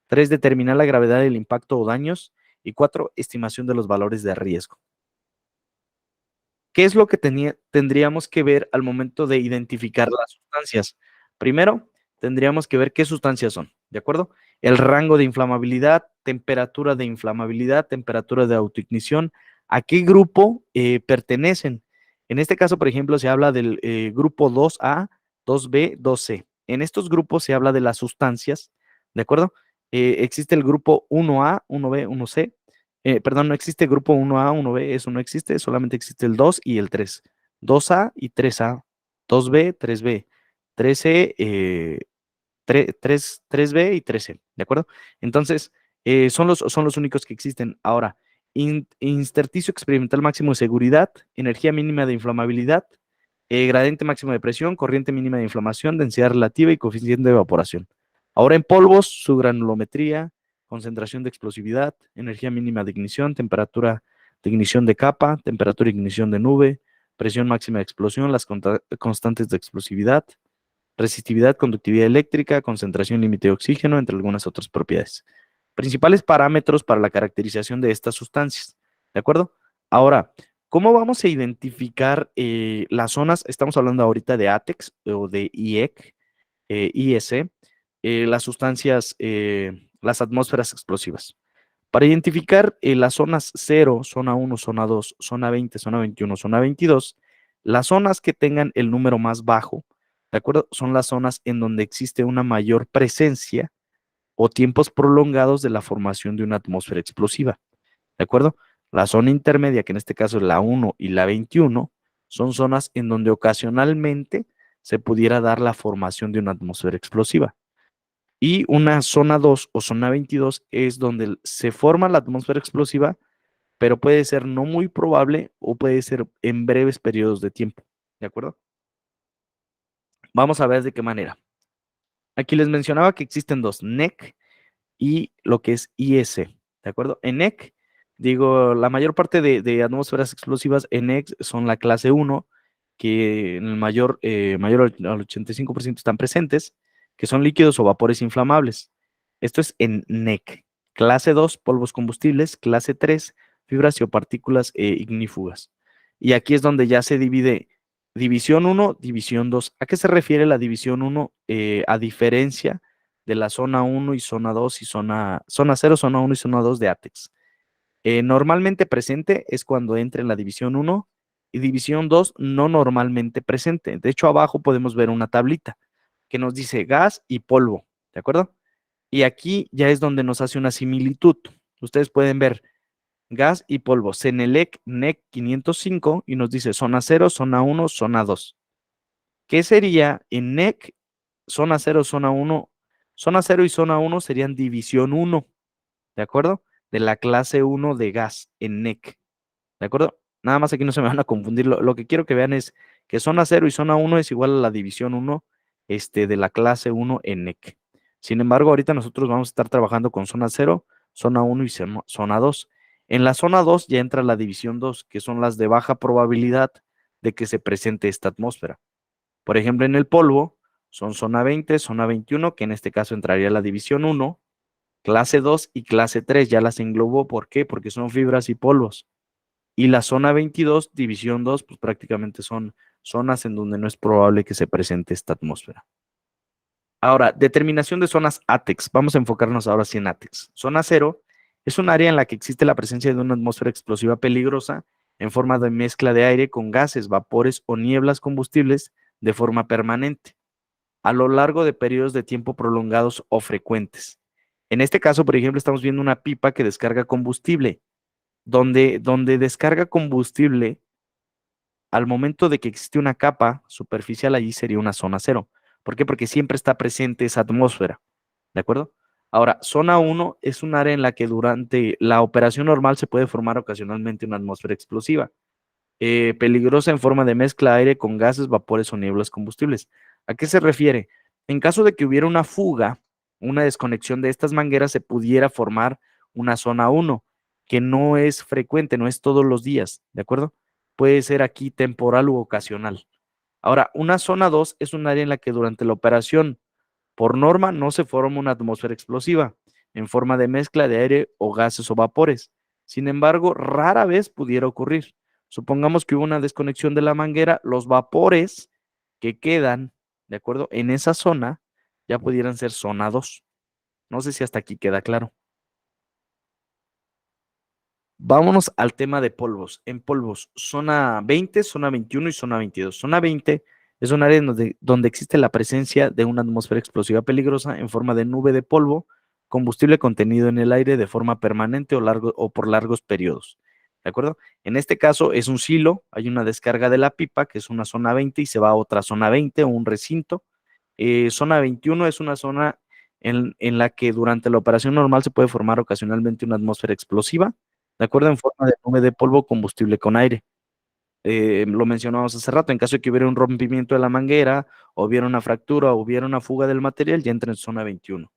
3. Determinar la gravedad del impacto o daños. Y 4. Estimación de los valores de riesgo. ¿Qué es lo que tendríamos que ver al momento de identificar las sustancias? Primero, tendríamos que ver qué sustancias son, ¿de acuerdo? El rango de inflamabilidad, temperatura de inflamabilidad, temperatura de autoignición, a qué grupo pertenecen. En este caso, por ejemplo, se habla del grupo 2A, 2B, 2C. En estos grupos se habla de las sustancias, ¿de acuerdo? Existe el grupo 1A, 1B, 1C. Perdón, no existe grupo 1A, 1B, eso no existe, solamente existe el 2 y el 3. 2A y 3A, 2B, 3B, 3C, 3B y 3C, ¿de acuerdo? Entonces, son los únicos que existen. Ahora, intersticio experimental máximo de seguridad, energía mínima de inflamabilidad, gradiente máximo de presión, corriente mínima de inflamación, densidad relativa y coeficiente de evaporación. Ahora en polvos, su granulometría, concentración de explosividad, energía mínima de ignición, temperatura de ignición de capa, temperatura de ignición de nube, presión máxima de explosión, las constantes de explosividad, resistividad, conductividad eléctrica, concentración límite de oxígeno, entre algunas otras propiedades. Principales parámetros para la caracterización de estas sustancias, ¿de acuerdo? Ahora, ¿cómo vamos a identificar las zonas? Estamos hablando ahorita de ATEX o de IEC, IEC, las sustancias, las atmósferas explosivas. Para identificar las zonas 0, zona 1, zona 2, zona 20, zona 21, zona 22, las zonas que tengan el número más bajo, ¿de acuerdo? Son las zonas en donde existe una mayor presencia o tiempos prolongados de la formación de una atmósfera explosiva, ¿de acuerdo? La zona intermedia, que en este caso es la 1 y la 21, son zonas en donde ocasionalmente se pudiera dar la formación de una atmósfera explosiva. Y una zona 2 o zona 22 es donde se forma la atmósfera explosiva, pero puede ser no muy probable o puede ser en breves periodos de tiempo, ¿de acuerdo? Vamos a ver de qué manera. Aquí les mencionaba que existen dos, NEC y lo que es IS, ¿de acuerdo? En NEC, digo, la mayor parte de atmósferas explosivas en NEC son la clase 1, que en el mayor al 85% están presentes, que son líquidos o vapores inflamables. Esto es en NEC. Clase 2, polvos combustibles. Clase 3, fibras y o partículas ignífugas. Y aquí es donde ya se divide división 1, división 2. ¿A qué se refiere la división 1? A diferencia de la zona 1 y zona 2 y zona 0, zona 1 y zona 2 de ATEX. Normalmente presente es cuando entra en la división 1 y división 2 no normalmente presente. De hecho, abajo podemos ver una tablita que nos dice gas y polvo, ¿de acuerdo? Y aquí ya es donde nos hace una similitud. Ustedes pueden ver gas y polvo, CENELEC NEC 505 y nos dice zona 0, zona 1, zona 2. ¿Qué sería en NEC, zona 0, zona 1? Zona 0 y zona 1 serían división 1, ¿de acuerdo? De la clase 1 de gas en NEC, ¿de acuerdo? Nada más aquí no se me van a confundir. Lo que quiero que vean es que zona 0 y zona 1 es igual a la división 1 de la clase 1 en NEC. Sin embargo, ahorita nosotros vamos a estar trabajando con zona 0, zona 1 y zona 2. En la zona 2 ya entra la división 2, que son las de baja probabilidad de que se presente esta atmósfera. Por ejemplo, en el polvo son zona 20, zona 21, que en este caso entraría la división 1, clase 2 y clase 3, ya las englobó. ¿Por qué? Porque son fibras y polvos. Y la zona 22, división 2, pues prácticamente son zonas en donde no es probable que se presente esta atmósfera. Ahora, determinación de zonas ATEX. Vamos a enfocarnos ahora sí en ATEX. Zona 0 es un área en la que existe la presencia de una atmósfera explosiva peligrosa en forma de mezcla de aire con gases, vapores o nieblas combustibles de forma permanente a lo largo de periodos de tiempo prolongados o frecuentes. En este caso, por ejemplo, estamos viendo una pipa que descarga combustible. Donde descarga combustible, al momento de que existe una capa superficial, allí sería una zona 0. ¿Por qué? Porque siempre está presente esa atmósfera, ¿de acuerdo? Ahora, zona 1 es un área en la que durante la operación normal se puede formar ocasionalmente una atmósfera explosiva, peligrosa en forma de mezcla de aire con gases, vapores o nieblas combustibles. ¿A qué se refiere? En caso de que hubiera una fuga, una desconexión de estas mangueras, se pudiera formar una zona 1, que no es frecuente, no es todos los días, ¿de acuerdo? Puede ser aquí temporal u ocasional. Ahora, una zona 2 es un área en la que durante la operación, por norma, no se forma una atmósfera explosiva en forma de mezcla de aire o gases o vapores. Sin embargo, rara vez pudiera ocurrir. Supongamos que hubo una desconexión de la manguera, los vapores que quedan, ¿de acuerdo? En esa zona ya pudieran ser zona 2. No sé si hasta aquí queda claro. Vámonos al tema de polvos. En polvos, zona 20, zona 21 y zona 22. Zona 20 es un área donde existe la presencia de una atmósfera explosiva peligrosa en forma de nube de polvo, combustible contenido en el aire de forma permanente o por largos periodos. ¿De acuerdo? En este caso es un silo, hay una descarga de la pipa, que es una zona 20, y se va a otra zona 20 o un recinto. Zona 21 es una zona en la que durante la operación normal se puede formar ocasionalmente una atmósfera explosiva, de acuerdo, en forma de nube de polvo combustible con aire. Lo mencionamos hace rato, en caso de que hubiera un rompimiento de la manguera, o hubiera una fractura, o hubiera una fuga del material, ya entra en zona 21.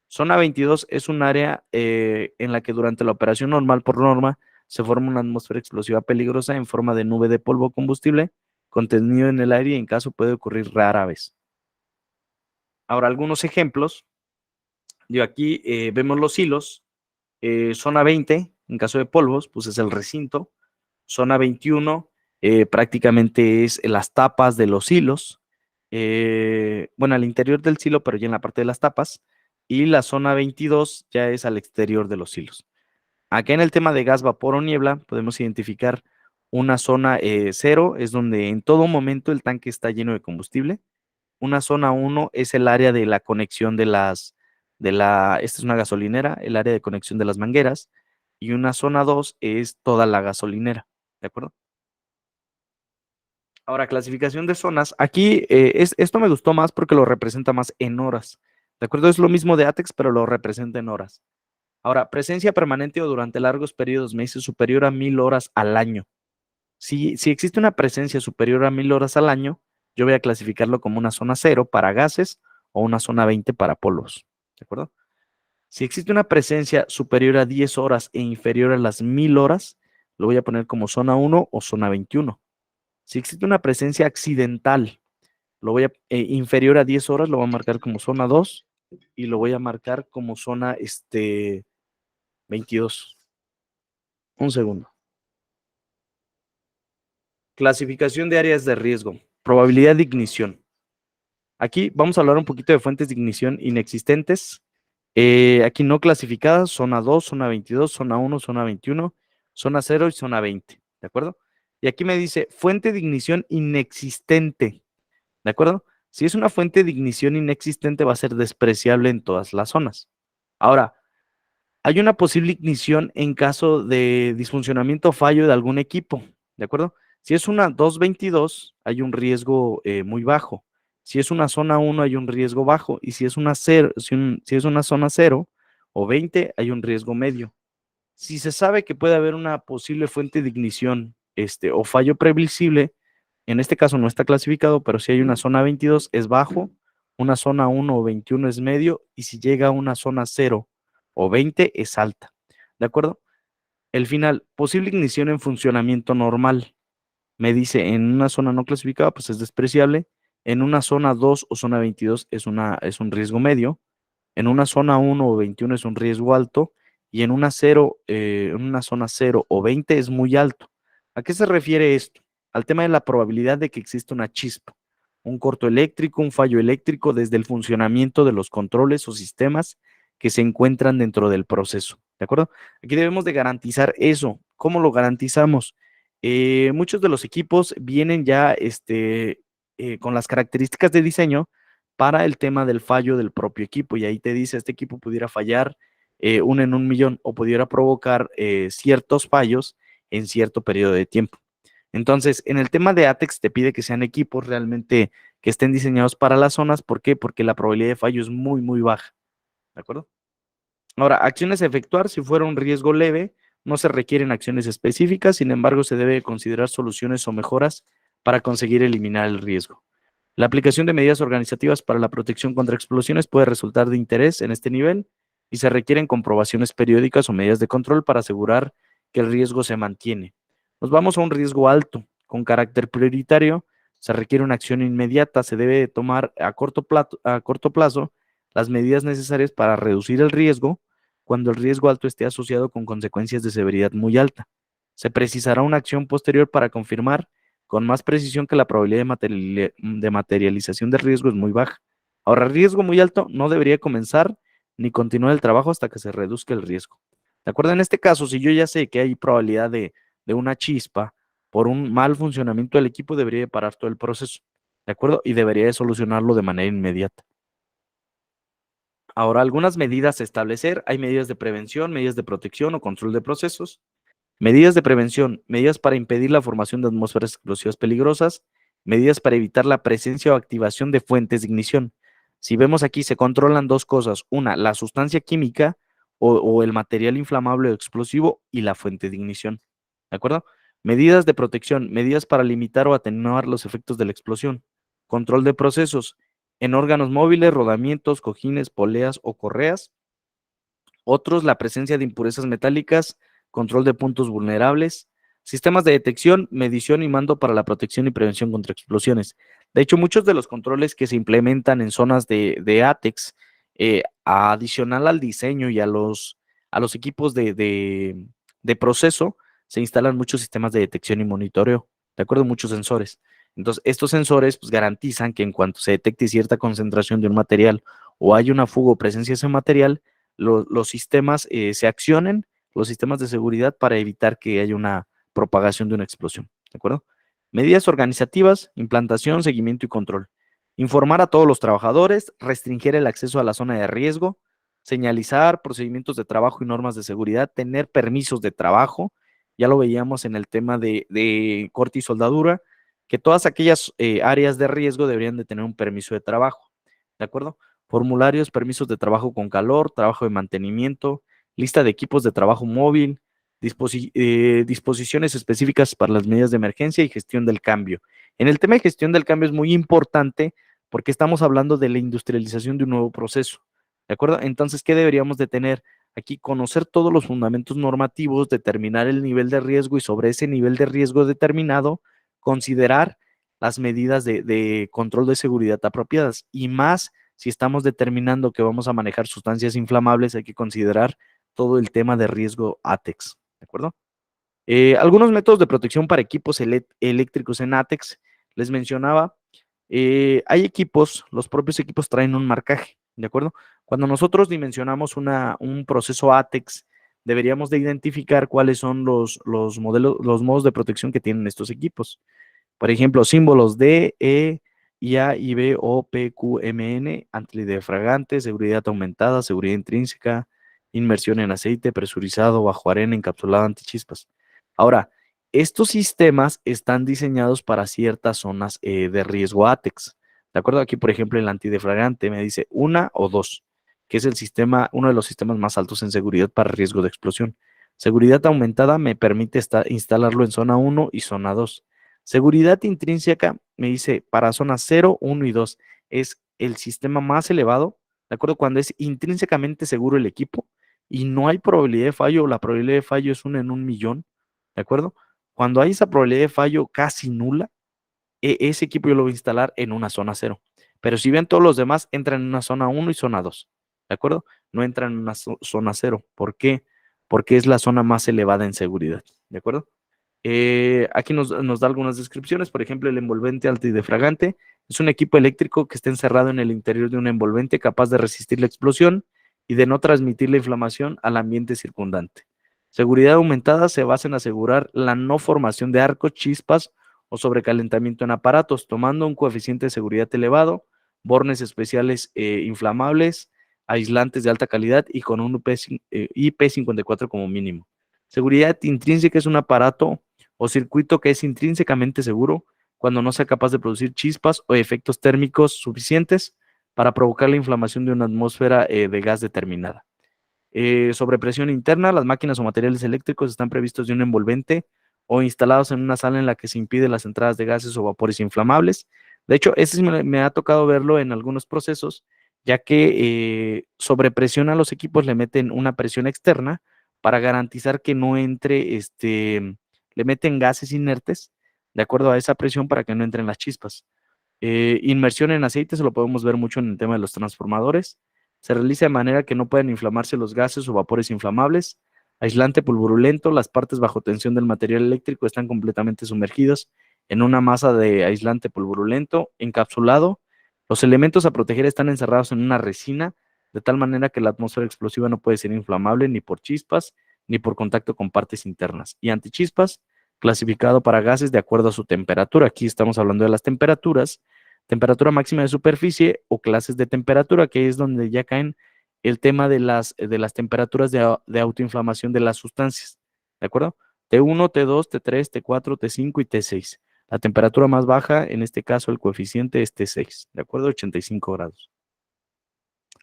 Zona 22 es un área en la que durante la operación normal por norma se forma una atmósfera explosiva peligrosa en forma de nube de polvo combustible contenido en el aire y en caso puede ocurrir rara vez. Ahora, algunos ejemplos. Aquí vemos los hilos. Zona 20, en caso de polvos, pues es el recinto. Zona 21, prácticamente es las tapas de los hilos. Bueno, al interior del silo, pero ya en la parte de las tapas. Y la zona 22 ya es al exterior de los hilos. Acá en el tema de gas, vapor o niebla, podemos identificar una zona 0, es donde en todo momento el tanque está lleno de combustible. Una zona 1 es el área de la conexión esta es una gasolinera, el área de conexión de las mangueras, y una zona 2 es toda la gasolinera, ¿de acuerdo? Ahora, clasificación de zonas. Aquí, esto me gustó más porque lo representa más en horas, ¿de acuerdo? Es lo mismo de ATEX, pero lo representa en horas. Ahora, presencia permanente o durante largos periodos, me dice superior a 1000 horas al año. Si existe una presencia superior a 1000 horas al año, yo voy a clasificarlo como una zona 0 para gases o una zona 20 para polvos. ¿De acuerdo? Si existe una presencia superior a 10 horas e inferior a las 1000 horas, lo voy a poner como zona 1 o zona 21. Si existe una presencia accidental, inferior a 10 horas, lo voy a marcar como zona 2 y lo voy a marcar como zona 22. Un segundo. Clasificación de áreas de riesgo. Probabilidad de ignición. Aquí vamos a hablar un poquito de fuentes de ignición inexistentes Aquí no clasificadas, zona 2, zona 22, zona 1, zona 21, zona 0 y zona 20, ¿de acuerdo? Y aquí me dice fuente de ignición inexistente, ¿de acuerdo? Si es una fuente de ignición inexistente, va a ser despreciable en todas las zonas. Ahora, hay una posible ignición en caso de disfuncionamiento o fallo de algún equipo, ¿de acuerdo? Si es una 222, hay un riesgo muy bajo. Si es una zona 1, hay un riesgo bajo. Y si es una, si es una zona 0 o 20, hay un riesgo medio. Si se sabe que puede haber una posible fuente de ignición o fallo previsible, en este caso no está clasificado, pero si hay una zona 22 es bajo, una zona 1 o 21 es medio, y si llega a una zona 0 o 20 es alta. ¿De acuerdo? El final, posible ignición en funcionamiento normal. Me dice, en una zona no clasificada, pues es despreciable. En una zona 2 o zona 22 es un riesgo medio. En una zona 1 o 21 es un riesgo alto. Y en una, en una zona 0 o 20 es muy alto. ¿A qué se refiere esto? Al tema de la probabilidad de que exista una chispa, un corto eléctrico, un fallo eléctrico desde el funcionamiento de los controles o sistemas que se encuentran dentro del proceso. ¿De acuerdo? Aquí debemos de garantizar eso. ¿Cómo lo garantizamos? Muchos de los equipos vienen ya con las características de diseño para el tema del fallo del propio equipo. Y ahí te dice, este equipo pudiera fallar uno en un millón o pudiera provocar ciertos fallos en cierto periodo de tiempo. Entonces, en el tema de ATEX te pide que sean equipos realmente que estén diseñados para las zonas. ¿Por qué? Porque la probabilidad de fallo es muy, muy baja. ¿De acuerdo? Ahora, acciones a efectuar, si fuera un riesgo leve, no se requieren acciones específicas, sin embargo, se debe considerar soluciones o mejoras para conseguir eliminar el riesgo. La aplicación de medidas organizativas para la protección contra explosiones puede resultar de interés en este nivel y se requieren comprobaciones periódicas o medidas de control para asegurar que el riesgo se mantiene. Nos vamos a un riesgo alto, con carácter prioritario, se requiere una acción inmediata, se debe tomar a corto plazo las medidas necesarias para reducir el riesgo cuando el riesgo alto esté asociado con consecuencias de severidad muy alta. Se precisará una acción posterior para confirmar con más precisión que la probabilidad de materialización del riesgo es muy baja. Ahora, riesgo muy alto no debería comenzar ni continuar el trabajo hasta que se reduzca el riesgo. ¿De acuerdo? En este caso, si yo ya sé que hay probabilidad de una chispa por un mal funcionamiento del equipo, debería de parar todo el proceso. ¿De acuerdo? Y debería de solucionarlo de manera inmediata. Ahora, algunas medidas a establecer. Hay medidas de prevención, medidas de protección o control de procesos. Medidas de prevención, medidas para impedir la formación de atmósferas explosivas peligrosas, medidas para evitar la presencia o activación de fuentes de ignición. Si vemos aquí, se controlan dos cosas. Una, la sustancia química o el material inflamable o explosivo y la fuente de ignición. ¿De acuerdo? Medidas de protección, medidas para limitar o atenuar los efectos de la explosión. Control de procesos en órganos móviles, rodamientos, cojines, poleas o correas. Otros, la presencia de impurezas metálicas, control de puntos vulnerables, sistemas de detección, medición y mando para la protección y prevención contra explosiones. De hecho, muchos de los controles que se implementan en zonas de ATEX, adicional al diseño y a los equipos de proceso, se instalan muchos sistemas de detección y monitoreo, de acuerdo, muchos sensores. Entonces, estos sensores pues, garantizan que en cuanto se detecte cierta concentración de un material o hay una fuga o presencia de ese material, los sistemas se accionen, los sistemas de seguridad para evitar que haya una propagación de una explosión, ¿de acuerdo? Medidas organizativas, implantación, seguimiento y control. Informar a todos los trabajadores, restringir el acceso a la zona de riesgo, señalizar procedimientos de trabajo y normas de seguridad, tener permisos de trabajo, ya lo veíamos en el tema de corte y soldadura, que todas aquellas áreas de riesgo deberían de tener un permiso de trabajo, ¿de acuerdo? Formularios, permisos de trabajo con calor, trabajo de mantenimiento, lista de equipos de trabajo móvil, disposiciones específicas para las medidas de emergencia y gestión del cambio. En el tema de gestión del cambio es muy importante porque estamos hablando de la industrialización de un nuevo proceso, ¿de acuerdo? Entonces, ¿qué deberíamos de tener? Aquí conocer todos los fundamentos normativos, determinar el nivel de riesgo y sobre ese nivel de riesgo determinado, considerar las medidas de control de seguridad apropiadas y más si estamos determinando que vamos a manejar sustancias inflamables, hay que considerar todo el tema de riesgo ATEX, ¿de acuerdo? Algunos métodos de protección para equipos eléctricos en ATEX, les mencionaba, hay equipos, los propios equipos traen un marcaje, ¿de acuerdo? Cuando nosotros dimensionamos un proceso ATEX, deberíamos de identificar cuáles son los modos de protección que tienen estos equipos. Por ejemplo, símbolos D, E, IA, IB, O, P, Q, M, N, antidefragante, seguridad aumentada, seguridad intrínseca, inmersión en aceite, presurizado, bajo arena, encapsulado, antichispas. Ahora, estos sistemas están diseñados para ciertas zonas de riesgo ATEX. ¿De acuerdo? Aquí, por ejemplo, el antidefragante me dice una o dos, que es el sistema, uno de los sistemas más altos en seguridad para riesgo de explosión. Seguridad aumentada me permite instalarlo en zona 1 y zona 2. Seguridad intrínseca me dice para zona 0, 1 y 2 es el sistema más elevado, ¿de acuerdo? Cuando es intrínsecamente seguro el equipo y no hay probabilidad de fallo, la probabilidad de fallo es 1 en 1 millón, ¿de acuerdo? Cuando hay esa probabilidad de fallo casi nula, ese equipo yo lo voy a instalar en una zona 0. Pero si ven todos los demás, entran en una zona 1 y zona 2, ¿de acuerdo? No entran en una zona 0. ¿Por qué? Porque es la zona más elevada en seguridad, ¿de acuerdo? Aquí nos da algunas descripciones, por ejemplo, el envolvente antidefragante es un equipo eléctrico que está encerrado en el interior de un envolvente capaz de resistir la explosión y de no transmitir la inflamación al ambiente circundante. Seguridad aumentada se basa en asegurar la no formación de arcos, chispas o sobrecalentamiento en aparatos, tomando un coeficiente de seguridad elevado, bornes especiales inflamables, aislantes de alta calidad y con un IP54 como mínimo. Seguridad intrínseca es un aparato o circuito que es intrínsecamente seguro cuando no sea capaz de producir chispas o efectos térmicos suficientes para provocar la inflamación de una atmósfera de gas determinada. Sobre presión interna, las máquinas o materiales eléctricos están previstos de un envolvente o instalados en una sala en la que se impiden las entradas de gases o vapores inflamables. De hecho, ese sí me ha tocado verlo en algunos procesos, ya que sobre presión a los equipos le meten una presión externa para garantizar que no entre, le meten gases inertes de acuerdo a esa presión para que no entren las chispas. Inmersión en aceite, se lo podemos ver mucho en el tema de los transformadores. Se realiza de manera que no puedan inflamarse los gases o vapores inflamables. Aislante pulverulento, las partes bajo tensión del material eléctrico están completamente sumergidas en una masa de aislante pulverulento encapsulado. Los elementos a proteger están encerrados en una resina, de tal manera que la atmósfera explosiva no puede ser inflamable ni por chispas ni por contacto con partes internas. Y antichispas, clasificado para gases de acuerdo a su temperatura. Aquí estamos hablando de las temperaturas, temperatura máxima de superficie o clases de temperatura, que es donde ya caen el tema de las temperaturas de autoinflamación de las sustancias, ¿de acuerdo? T1, T2, T3, T4, T5 y T6. La temperatura más baja, en este caso el coeficiente es T6, ¿de acuerdo? 85 grados.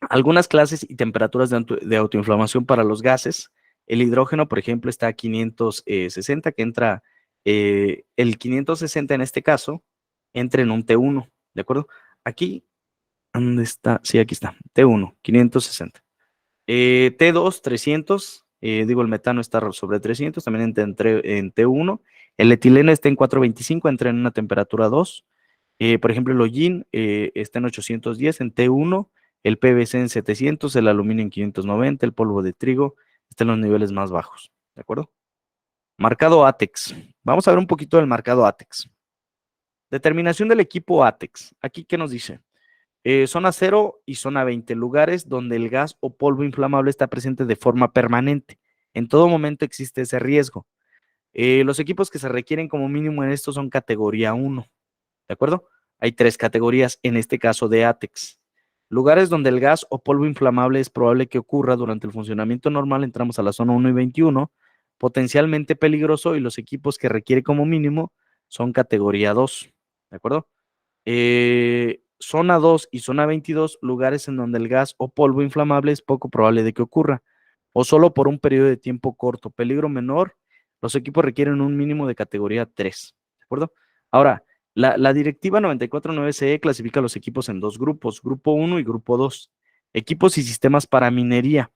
Algunas clases y temperaturas de autoinflamación para los gases. El hidrógeno, por ejemplo, está a 560, que entra, el 560 en este caso, entra en un T1, ¿de acuerdo? Aquí, ¿dónde está? Sí, aquí está, T1, 560. T2, 300, digo, el metano está sobre 300, también entra en T1. El etileno está en 425, entra en una temperatura 2. Por ejemplo, el hollín está en 810 en T1, el PVC en 700, el aluminio en 590, el polvo de trigo está en los niveles más bajos, ¿de acuerdo? Marcado ATEX. Vamos a ver un poquito del marcado ATEX. Determinación del equipo ATEX. Aquí, ¿qué nos dice? Zona 0 y zona 20, lugares donde el gas o polvo inflamable está presente de forma permanente. En todo momento existe ese riesgo. Los equipos que se requieren como mínimo en esto son categoría 1. ¿De acuerdo? Hay 3 categorías, en este caso de ATEX. Lugares donde el gas o polvo inflamable es probable que ocurra durante el funcionamiento normal, entramos a la zona 1 y 21, potencialmente peligroso, y los equipos que requiere como mínimo son categoría 2. ¿De acuerdo? Zona 2 y zona 22, lugares en donde el gas o polvo inflamable es poco probable de que ocurra, o solo por un periodo de tiempo corto. Peligro menor, los equipos requieren un mínimo de categoría 3. ¿De acuerdo? Ahora, la directiva 949CE clasifica los equipos en 2 grupos, grupo 1 y grupo 2. Equipos y sistemas para minería.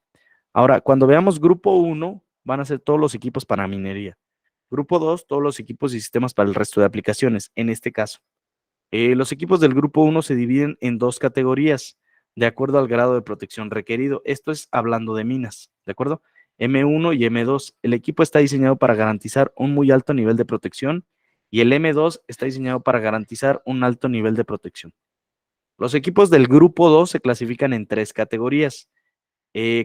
Ahora, cuando veamos grupo 1, van a ser todos los equipos para minería. Grupo 2, todos los equipos y sistemas para el resto de aplicaciones, en este caso. Los equipos del grupo 1 se dividen en 2 categorías, de acuerdo al grado de protección requerido. Esto es hablando de minas, ¿de acuerdo? M1 y M2. El equipo está diseñado para garantizar un muy alto nivel de protección y el M2 está diseñado para garantizar un alto nivel de protección. Los equipos del grupo 2 se clasifican en 3 categorías.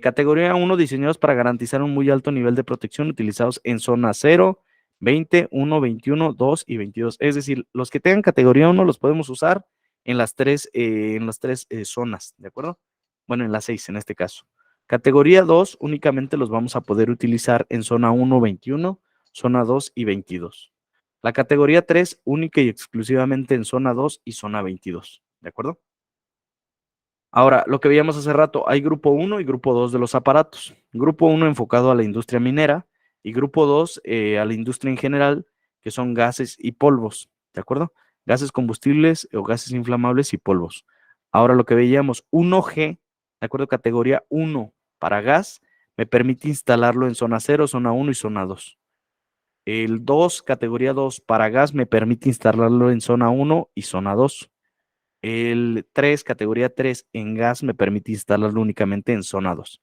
Categoría 1, diseñados para garantizar un muy alto nivel de protección, utilizados en zona 0, 20, 1, 21, 2 y 22. Es decir, los que tengan categoría 1 los podemos usar en las tres zonas, ¿de acuerdo? Bueno, en las 6 en este caso. Categoría 2 únicamente los vamos a poder utilizar en zona 1, 21, zona 2 y 22. La categoría 3 única y exclusivamente en zona 2 y zona 22, ¿de acuerdo? Ahora, lo que veíamos hace rato, hay grupo 1 y grupo 2 de los aparatos. Grupo 1 enfocado a la industria minera y grupo 2 a la industria en general, que son gases y polvos, ¿de acuerdo? Gases combustibles o gases inflamables y polvos. Ahora lo que veíamos, 1G, ¿de acuerdo? Categoría 1 para gas, me permite instalarlo en zona 0, zona 1 y zona 2. El 2, categoría 2 para gas, me permite instalarlo en zona 1 y zona 2. El 3, categoría 3 en gas, me permite instalarlo únicamente en zona 2.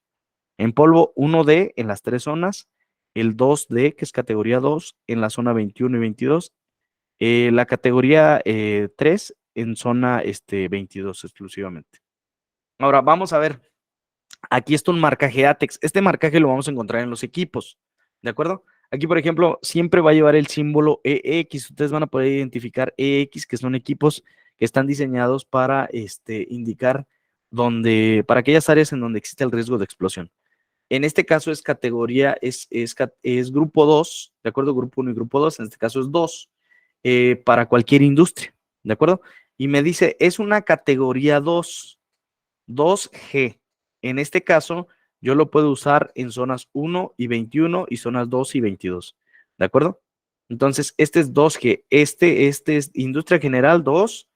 En polvo, 1D en las 3 zonas, el 2D, que es categoría 2, en la zona 21 y 22, la categoría 3 en zona 22 exclusivamente. Ahora, vamos a ver, aquí está un marcaje ATEX. Este marcaje lo vamos a encontrar en los equipos, ¿de acuerdo? Aquí, por ejemplo, siempre va a llevar el símbolo EX. Ustedes van a poder identificar EX, que son equipos que están diseñados para indicar para aquellas áreas en donde existe el riesgo de explosión. En este caso es categoría, es grupo 2, ¿de acuerdo? Grupo 1 y grupo 2, en este caso es 2, para cualquier industria, ¿de acuerdo? Y me dice, es una categoría 2, 2G. En este caso, yo lo puedo usar en zonas 1 y 21 y zonas 2 y 22. ¿De acuerdo? Entonces, este es 2G. Este es industria general 2.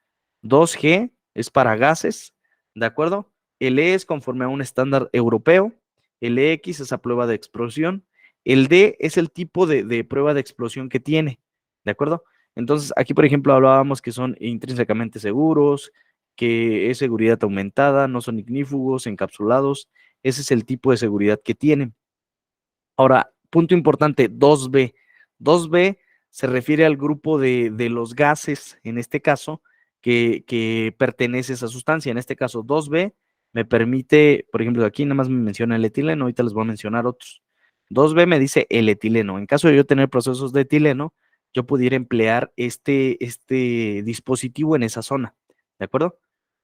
2G es para gases. ¿De acuerdo? El E es conforme a un estándar europeo. El EX es a prueba de explosión. El D es el tipo de prueba de explosión que tiene. ¿De acuerdo? Entonces, aquí, por ejemplo, hablábamos que son intrínsecamente seguros, que es seguridad aumentada, no son ignífugos, encapsulados. Ese es el tipo de seguridad que tienen. Ahora, punto importante, 2B. 2B se refiere al grupo de los gases, en este caso, que pertenece a esa sustancia. En este caso, 2B me permite, por ejemplo, aquí nada más me menciona el etileno, ahorita les voy a mencionar otros. 2B me dice el etileno. En caso de yo tener procesos de etileno, yo pudiera emplear este dispositivo en esa zona, ¿de acuerdo?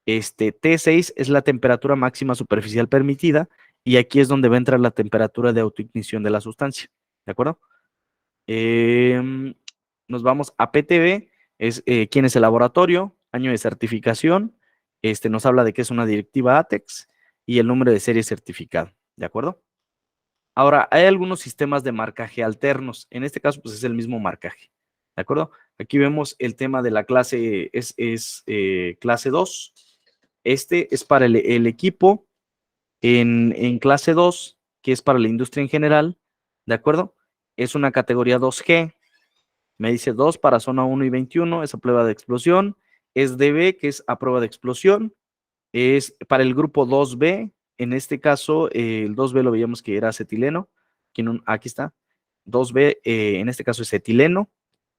T6 es la temperatura máxima superficial permitida y aquí es donde va a entrar la temperatura de autoignición de la sustancia, ¿de acuerdo? Nos vamos a PTB, es quién es el laboratorio, año de certificación, nos habla de que es una directiva ATEX y el número de serie certificado, ¿de acuerdo? Ahora, hay algunos sistemas de marcaje alternos. En este caso, pues es el mismo marcaje. ¿De acuerdo? Aquí vemos el tema de la clase, es clase 2. Este es para el equipo en clase 2, que es para la industria en general. ¿De acuerdo? Es una categoría 2G. Me dice 2 para zona 1 y 21, es a prueba de explosión. Es DB, que es a prueba de explosión. Es para el grupo 2B, en este caso, el 2B lo veíamos que era acetileno, aquí está, 2B en este caso es etileno,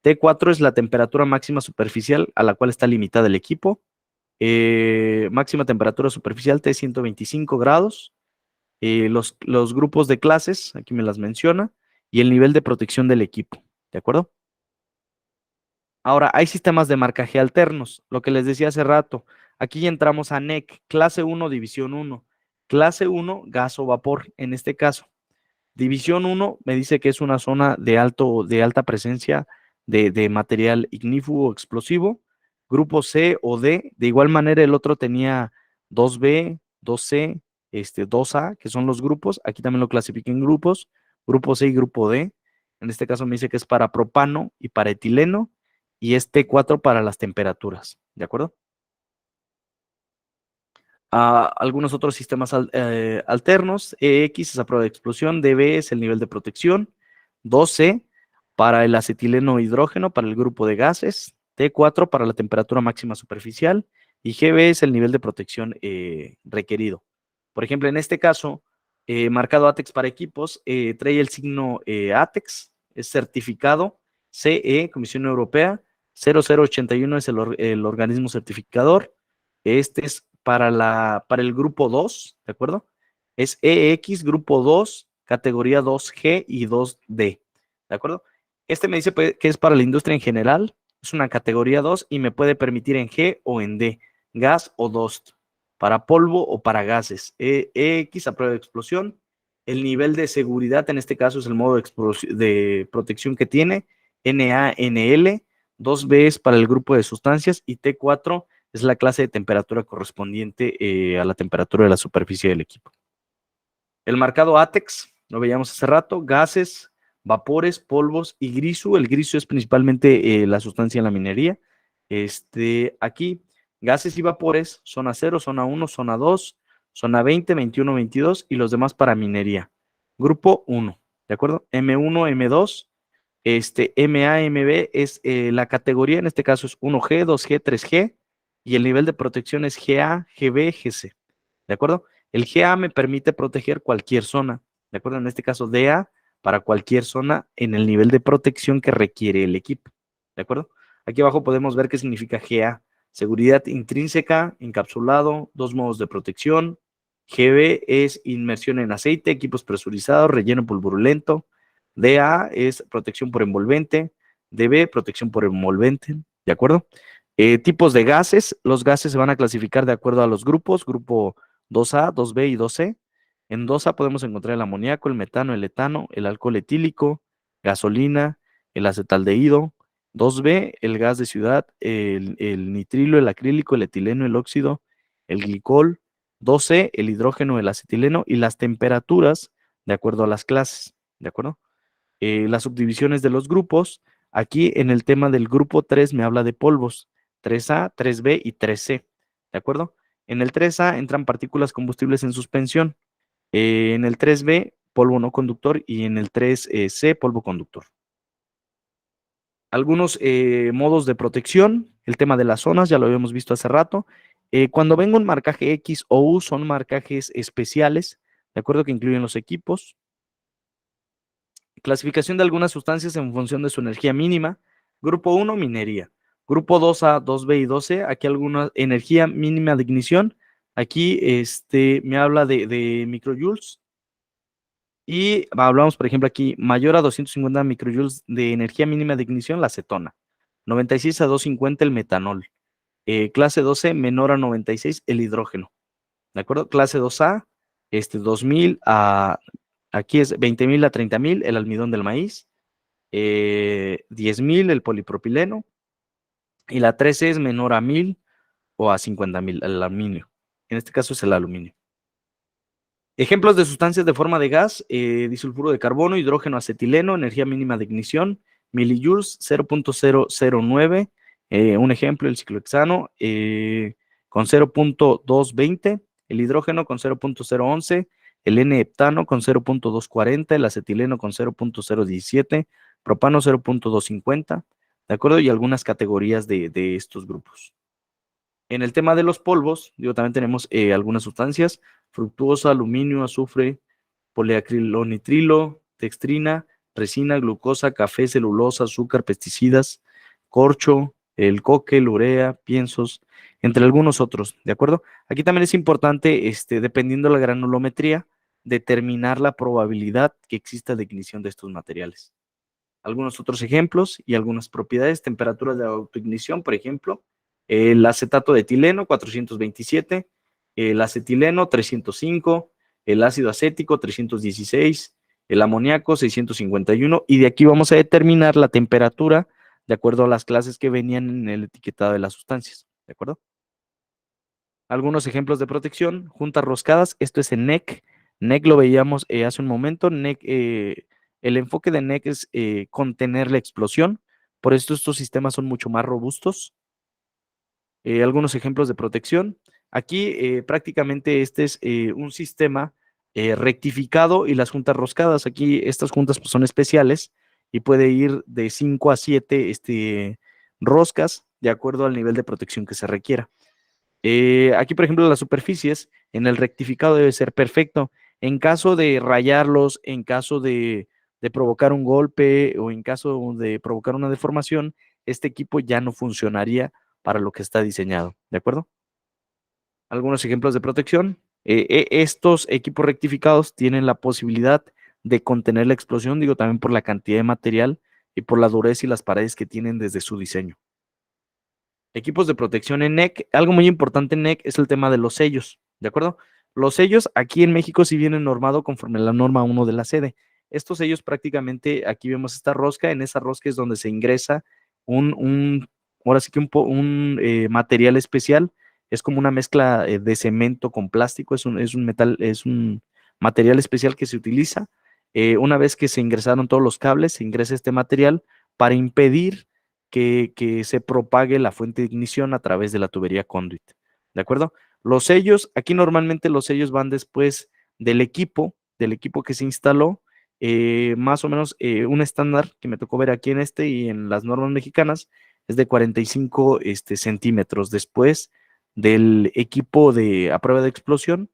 T4 es la temperatura máxima superficial a la cual está limitada el equipo, máxima temperatura superficial T 125 grados, los grupos de clases, aquí me las menciona, y el nivel de protección del equipo, ¿de acuerdo? Ahora, hay sistemas de marcaje alternos, lo que les decía hace rato. Aquí ya entramos a NEC, clase 1, división 1. Clase 1, gas o vapor, en este caso. División 1 me dice que es una zona de alta presencia de material ignífugo explosivo. Grupo C o D, de igual manera el otro tenía 2B, 2C, 2A, que son los grupos. Aquí también lo clasifiqué en grupos, grupo C y grupo D. En este caso me dice que es para propano y para etileno y es T4 para las temperaturas, ¿de acuerdo? Algunos otros sistemas alternos, EX es a prueba de explosión, DB es el nivel de protección, 2C para el acetileno hidrógeno, para el grupo de gases, T4 para la temperatura máxima superficial y GB es el nivel de protección requerido. Por ejemplo, en este caso, marcado ATEX para equipos, trae el signo ATEX, es certificado CE, Comisión Europea, 0081 es el organismo certificador, Este es para el grupo 2, ¿de acuerdo? Es EX, grupo 2, categoría 2G y 2D, ¿de acuerdo? Este me dice pues, que es para la industria en general, es una categoría 2 y me puede permitir en G o en D, gas o DOST, para polvo o para gases. EX a prueba de explosión. El nivel de seguridad, en este caso, es el modo de protección que tiene, NaNl, 2B es para el grupo de sustancias y T4 es la clase de temperatura correspondiente a la temperatura de la superficie del equipo. El marcado ATEX, lo veíamos hace rato, gases, vapores, polvos y griso. El griso es principalmente la sustancia en la minería. Aquí, gases y vapores, zona 0, zona 1, zona 2, zona 20, 21, 22 y los demás para minería. Grupo 1, ¿de acuerdo? M1, M2, MA, MB es la categoría, en este caso es 1G, 2G, 3G, y el nivel de protección es GA, GB, GC, ¿de acuerdo? El GA me permite proteger cualquier zona, ¿de acuerdo? En este caso DA para cualquier zona en el nivel de protección que requiere el equipo, ¿de acuerdo? Aquí abajo podemos ver qué significa GA, seguridad intrínseca, encapsulado, 2 modos de protección. GB es inmersión en aceite, equipos presurizados, relleno pulverulento. DA es protección por envolvente. DB, protección por envolvente, ¿de acuerdo? Tipos de gases. Los gases se van a clasificar de acuerdo a los grupos, grupo 2A, 2B y 2C. En 2A podemos encontrar el amoníaco, el metano, el etano, el alcohol etílico, gasolina, el acetaldehído. 2B, el gas de ciudad, el nitrilo, el acrílico, el etileno, el óxido, el glicol. 2C, el hidrógeno, el acetileno y las temperaturas de acuerdo a las clases, ¿de acuerdo? Las subdivisiones de los grupos. Aquí en el tema del grupo 3 me habla de polvos, 3A, 3B y 3C, ¿de acuerdo? En el 3A entran partículas combustibles en suspensión, en el 3B polvo no conductor y en el 3C polvo conductor. Algunos modos de protección, el tema de las zonas, ya lo habíamos visto hace rato. Cuando venga un marcaje X o U son marcajes especiales, ¿de acuerdo? Que incluyen los equipos. Clasificación de algunas sustancias en función de su energía mínima. Grupo 1, minería. Grupo 2A, 2B y 2C, aquí alguna energía mínima de ignición. Aquí me habla de microjoules. Y hablamos, por ejemplo, aquí mayor a 250 microjoules de energía mínima de ignición, la acetona. 96 a 250 el metanol. Clase 12 menor a 96 el hidrógeno. ¿De acuerdo? Clase 2A, 2000 a, aquí es 20,000 a 30,000 el almidón del maíz. 10,000 el polipropileno. Y la 13 es menor a 1000 o a 50,000 el aluminio. En este caso es el aluminio. Ejemplos de sustancias de forma de gas, disulfuro de carbono, hidrógeno acetileno, energía mínima de ignición, milijoules 0.009, un ejemplo, el ciclohexano con 0.220, el hidrógeno con 0.011, el N-heptano con 0.240, el acetileno con 0.017, propano 0.250, ¿de acuerdo? Y algunas categorías de estos grupos. En el tema de los polvos, digo, también tenemos algunas sustancias, fructuosa, aluminio, azufre, poliacrilonitrilo, dextrina, resina, glucosa, café, celulosa, azúcar, pesticidas, corcho, el coque, el urea, piensos, entre algunos otros, ¿de acuerdo? Aquí también es importante, dependiendo de la granulometría, determinar la probabilidad que exista de ignición de estos materiales. Algunos otros ejemplos y algunas propiedades, temperaturas de autoignición, por ejemplo, el acetato de etileno 427, el acetileno 305, el ácido acético 316, el amoníaco 651 y de aquí vamos a determinar la temperatura de acuerdo a las clases que venían en el etiquetado de las sustancias, ¿de acuerdo? Algunos ejemplos de protección, juntas roscadas, esto es en NEC. NEC lo veíamos hace un momento. NEC, el enfoque de NEC es contener la explosión, por esto estos sistemas son mucho más robustos. Algunos ejemplos de protección. Aquí prácticamente este es un sistema rectificado y las juntas roscadas. Aquí estas juntas pues, son especiales y puede ir de 5 a 7 roscas de acuerdo al nivel de protección que se requiera. Aquí, por ejemplo, las superficies en el rectificado debe ser perfecto. En caso de rayarlos, en caso de provocar un golpe o en caso de provocar una deformación, este equipo ya no funcionaría para lo que está diseñado, ¿de acuerdo? Algunos ejemplos de protección. Estos equipos rectificados tienen la posibilidad de contener la explosión, digo, también por la cantidad de material y por la dureza y las paredes que tienen desde su diseño. Equipos de protección en NEC. Algo muy importante en NEC es el tema de los sellos, ¿de acuerdo? Los sellos aquí en México sí vienen normado conforme a la norma 1 de la sede. Estos sellos prácticamente, aquí vemos esta rosca, en esa rosca es donde se ingresa ahora sí que un material especial, es como una mezcla de cemento con plástico, es un material especial que se utiliza. Una vez que se ingresaron todos los cables, se ingresa este material para impedir que se propague la fuente de ignición a través de la tubería conduit. ¿De acuerdo? Los sellos, aquí normalmente los sellos van después del equipo que se instaló, más o menos un estándar que me tocó ver aquí en este y en las normas mexicanas es de 45 centímetros después del equipo a prueba de explosión,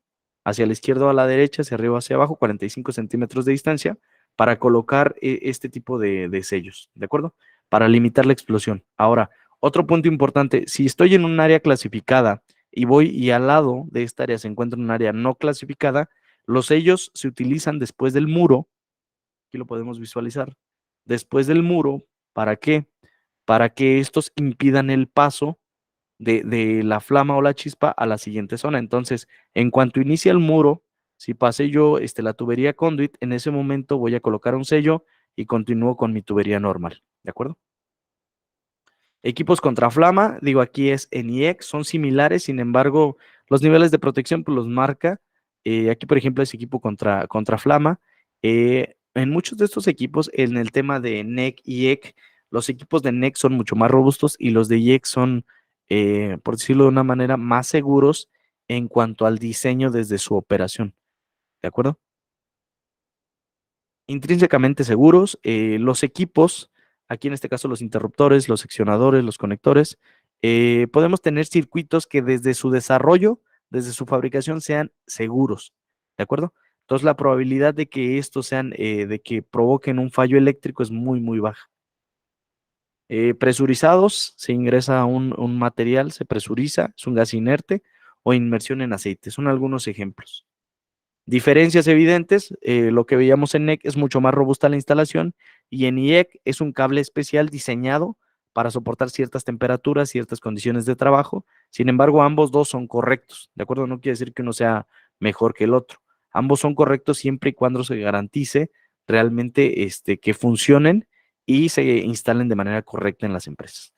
hacia la izquierda o a la derecha, hacia arriba o hacia abajo, 45 centímetros de distancia para colocar este tipo de sellos, ¿de acuerdo? Para limitar la explosión. Ahora, otro punto importante, si estoy en un área clasificada y voy y al lado de esta área se encuentra un área no clasificada, los sellos se utilizan después del muro, aquí lo podemos visualizar, después del muro, ¿para qué? Para que estos impidan el paso de la flama o la chispa a la siguiente zona. Entonces, en cuanto inicia el muro, si pasé yo la tubería conduit, en ese momento voy a colocar un sello y continúo con mi tubería normal, ¿de acuerdo? Equipos contra flama, digo aquí es ENIAC, son similares, sin embargo, los niveles de protección pues los marca. Aquí, por ejemplo, es equipo contra flama. En muchos de estos equipos, en el tema de NEC y EC, los equipos de NEC son mucho más robustos y los de IEC son, por decirlo de una manera, más seguros en cuanto al diseño desde su operación. ¿De acuerdo? Intrínsecamente seguros. Los equipos, aquí en este caso los interruptores, los seccionadores, los conectores, podemos tener circuitos que desde su desarrollo, desde su fabricación, sean seguros, ¿de acuerdo? Entonces la probabilidad de que estos sean, de que provoquen un fallo eléctrico es muy, muy baja. Presurizados, se ingresa un material, se presuriza, es un gas inerte o inmersión en aceite, son algunos ejemplos. Diferencias evidentes, lo que veíamos en NEC es mucho más robusta la instalación y en IEC es un cable especial diseñado para soportar ciertas temperaturas, ciertas condiciones de trabajo. Sin embargo, ambos dos son correctos, ¿de acuerdo? No quiere decir que uno sea mejor que el otro. Ambos son correctos siempre y cuando se garantice realmente que funcionen y se instalen de manera correcta en las empresas.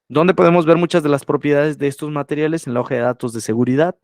¿Dónde podemos ver muchas de las propiedades de estos materiales? En la hoja de datos de seguridad.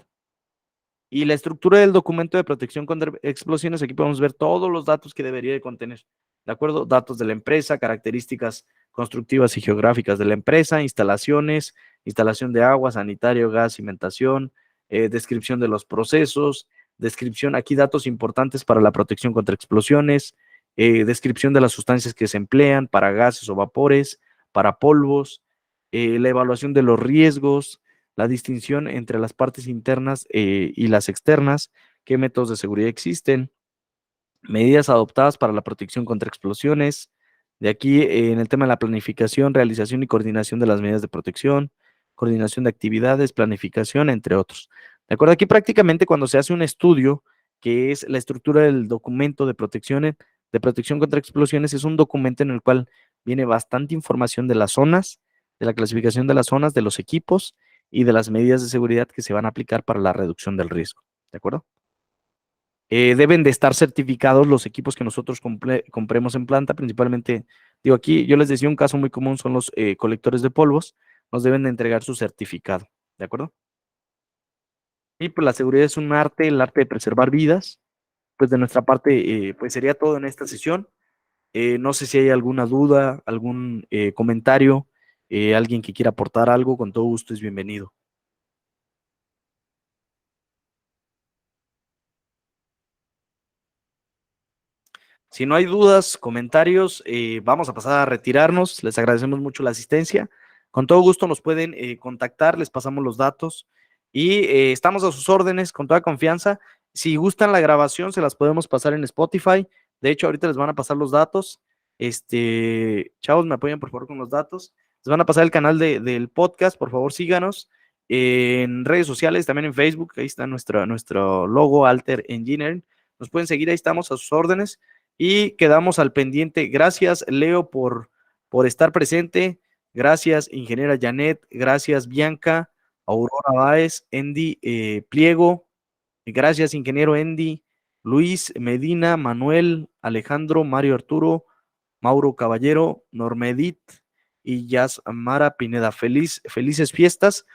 Y la estructura del documento de protección contra explosiones, aquí podemos ver todos los datos que debería de contener, ¿de acuerdo? Datos de la empresa, características constructivas y geográficas de la empresa, instalaciones, instalación de agua, sanitario, gas, cimentación, descripción de los procesos, descripción, aquí datos importantes para la protección contra explosiones, descripción de las sustancias que se emplean para gases o vapores, para polvos, la evaluación de los riesgos, la distinción entre las partes internas y las externas, qué métodos de seguridad existen, medidas adoptadas para la protección contra explosiones. De aquí, en el tema de la planificación, realización y coordinación de las medidas de protección, coordinación de actividades, planificación, entre otros. De acuerdo, aquí prácticamente cuando se hace un estudio, que es la estructura del documento de protección contra explosiones, es un documento en el cual viene bastante información de las zonas, de la clasificación de las zonas, de los equipos y de las medidas de seguridad que se van a aplicar para la reducción del riesgo. ¿De acuerdo? Deben de estar certificados los equipos que nosotros compremos en planta, principalmente, digo aquí, yo les decía un caso muy común son los colectores de polvos, nos deben de entregar su certificado, ¿de acuerdo? Y pues la seguridad es un arte, el arte de preservar vidas, pues de nuestra parte, pues sería todo en esta sesión. No sé si hay alguna duda, algún comentario, alguien que quiera aportar algo, con todo gusto es bienvenido. Si no hay dudas, comentarios, vamos a pasar a retirarnos. Les agradecemos mucho la asistencia. Con todo gusto nos pueden contactar, les pasamos los datos y estamos a sus órdenes con toda confianza. Si gustan la grabación, se las podemos pasar en Spotify. De hecho, ahorita les van a pasar los datos. Chavos, me apoyan por favor con los datos. Les van a pasar el canal del podcast, por favor síganos. En redes sociales, también en Facebook, ahí está nuestro logo Alter Engineering. Nos pueden seguir, ahí estamos a sus órdenes y quedamos al pendiente. Gracias, Leo, por estar presente. Gracias, ingeniera Janet. Gracias, Bianca, Aurora Báez, Andy Pliego. Gracias, ingeniero Andy, Luis Medina, Manuel, Alejandro, Mario Arturo, Mauro Caballero, Normedit y Yasmara Pineda. Felices fiestas.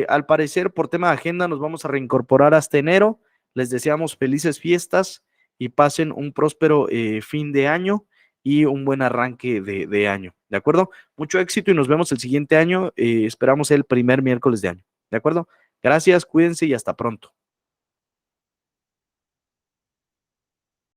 Al parecer, por tema de agenda, nos vamos a reincorporar hasta enero. Les deseamos felices fiestas y pasen un próspero fin de año y un buen arranque de año. ¿De acuerdo? Mucho éxito y nos vemos el siguiente año. Esperamos el primer miércoles de año. ¿De acuerdo? Gracias, cuídense y hasta pronto.